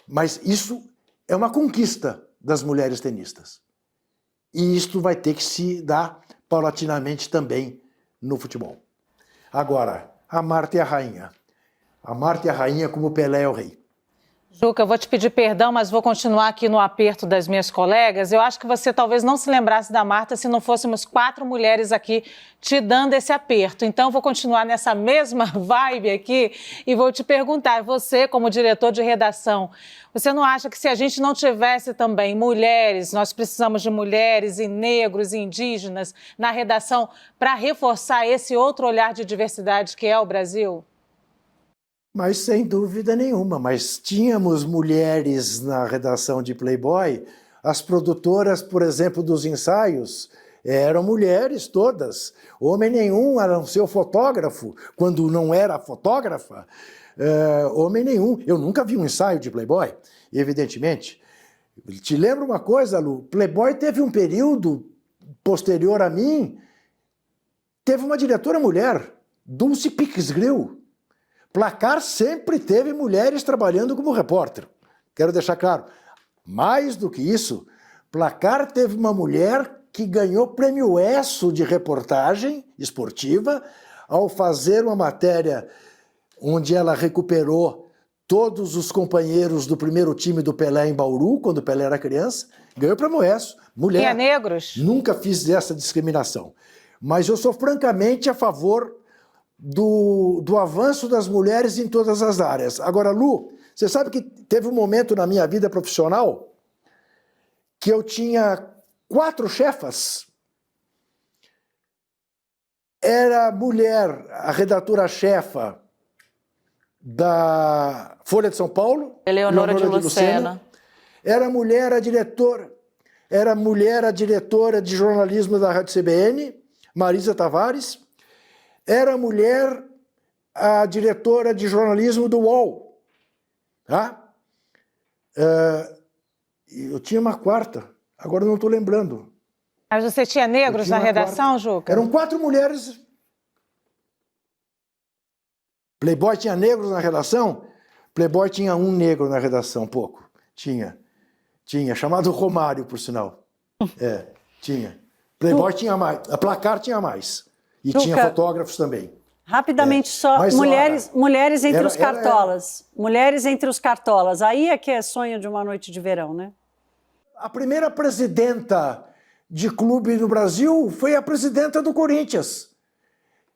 [SPEAKER 2] Mas isso é uma conquista das mulheres tenistas. E isto vai ter que se dar paulatinamente também no futebol. Agora, a Marta e a Rainha. A Marta e a Rainha como Pelé é o rei.
[SPEAKER 3] Juca, eu vou te pedir perdão, mas vou continuar aqui no aperto das minhas colegas. Eu acho que você talvez não se lembrasse da Marta se não fôssemos 4 mulheres aqui te dando esse aperto. Então, vou continuar nessa mesma vibe aqui e vou te perguntar, você como diretor de redação, você não acha que se a gente não tivesse também mulheres, nós precisamos de mulheres e negros e indígenas na redação para reforçar esse outro olhar de diversidade que é o Brasil?
[SPEAKER 2] Mas sem dúvida nenhuma, mas tínhamos mulheres na redação de Playboy, as produtoras, por exemplo, dos ensaios, eram mulheres todas, homem nenhum, a não ser o fotógrafo, quando não era fotógrafa, homem nenhum. Eu nunca vi um ensaio de Playboy, evidentemente. Te lembro uma coisa, Lu, Playboy teve um período posterior a mim, teve uma diretora mulher, Dulce Pix-Grill. Placar sempre teve mulheres trabalhando como repórter. Quero deixar claro. Mais do que isso, Placar teve uma mulher que ganhou prêmio ESSO de reportagem esportiva ao fazer uma matéria onde ela recuperou todos os companheiros do primeiro time do Pelé em Bauru, quando o Pelé era criança. Ganhou prêmio ESSO. Mulher.
[SPEAKER 3] Tinha negros?
[SPEAKER 2] Nunca fiz essa discriminação. Mas eu sou francamente a favor do avanço das mulheres em todas as áreas. Agora, Lu, você sabe que teve um momento na minha vida profissional que eu tinha 4 chefas. Era mulher, a redatora-chefa da Folha de São Paulo,
[SPEAKER 1] Eleonora de Lucena.
[SPEAKER 2] Era mulher a diretora de jornalismo da Rádio CBN, Marisa Tavares. Era mulher a diretora de jornalismo do UOL. Tá? Eu tinha uma 4ª, agora não estou lembrando.
[SPEAKER 3] Mas você tinha negros na redação, 4ª. Juca?
[SPEAKER 2] Eram 4 mulheres. Playboy tinha negros na redação? Playboy tinha um negro na redação, pouco. Tinha, chamado Romário, por sinal. Tinha. Playboy tinha mais, a Placar tinha mais. E
[SPEAKER 4] Juca,
[SPEAKER 2] tinha fotógrafos também.
[SPEAKER 4] Rapidamente só, mulheres entre os cartolas. Mulheres entre os cartolas. Aí é que é sonho de uma noite de verão, né?
[SPEAKER 2] A primeira presidenta de clube no Brasil foi a presidenta do Corinthians.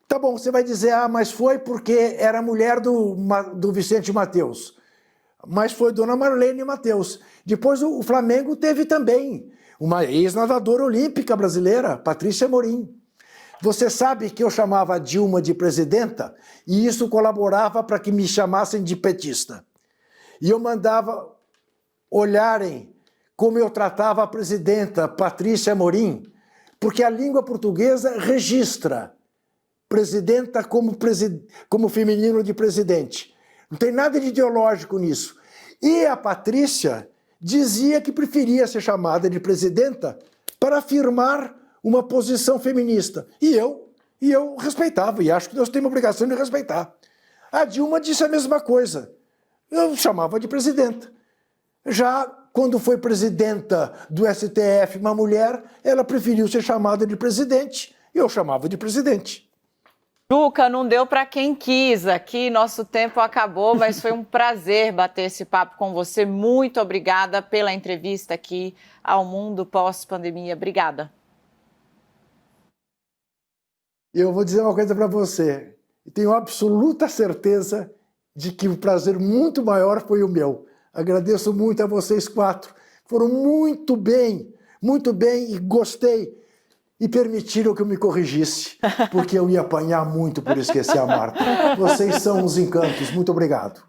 [SPEAKER 2] Tá bom, você vai dizer, mas foi porque era mulher do Vicente Mateus. Mas foi Dona Marlene Mateus. Depois o Flamengo teve também uma ex-nadadora olímpica brasileira, Patrícia Amorim. Você sabe que eu chamava a Dilma de presidenta e isso colaborava para que me chamassem de petista. E eu mandava olharem como eu tratava a presidenta Patrícia Amorim, porque a língua portuguesa registra presidenta como feminino de presidente. Não tem nada de ideológico nisso. E a Patrícia dizia que preferia ser chamada de presidenta para afirmar uma posição feminista. E eu respeitava, e acho que nós temos a obrigação de respeitar. A Dilma disse a mesma coisa. Eu chamava de presidenta. Já quando foi presidenta do STF, uma mulher, ela preferiu ser chamada de presidente, e eu chamava de presidente.
[SPEAKER 1] Juca, não deu para quem quis aqui, nosso tempo acabou, mas foi um prazer bater esse papo com você. Muito obrigada pela entrevista aqui ao Mundo Pós-Pandemia. Obrigada.
[SPEAKER 2] Eu vou dizer uma coisa para você. Tenho absoluta certeza de que o prazer muito maior foi o meu. Agradeço muito a vocês 4. Foram muito bem e gostei. E permitiram que eu me corrigisse, porque eu ia apanhar muito por esquecer a Marta. Vocês são uns encantos. Muito obrigado.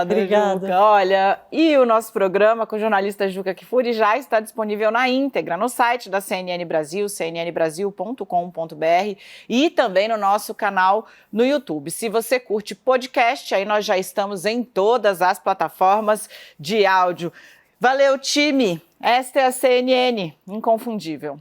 [SPEAKER 1] Obrigada, Juca. Olha, e o nosso programa com o jornalista Juca Kfouri já está disponível na íntegra no site da CNN Brasil, cnnbrasil.com.br e também no nosso canal no YouTube. Se você curte podcast, aí nós já estamos em todas as plataformas de áudio. Valeu, time! Esta é a CNN, inconfundível.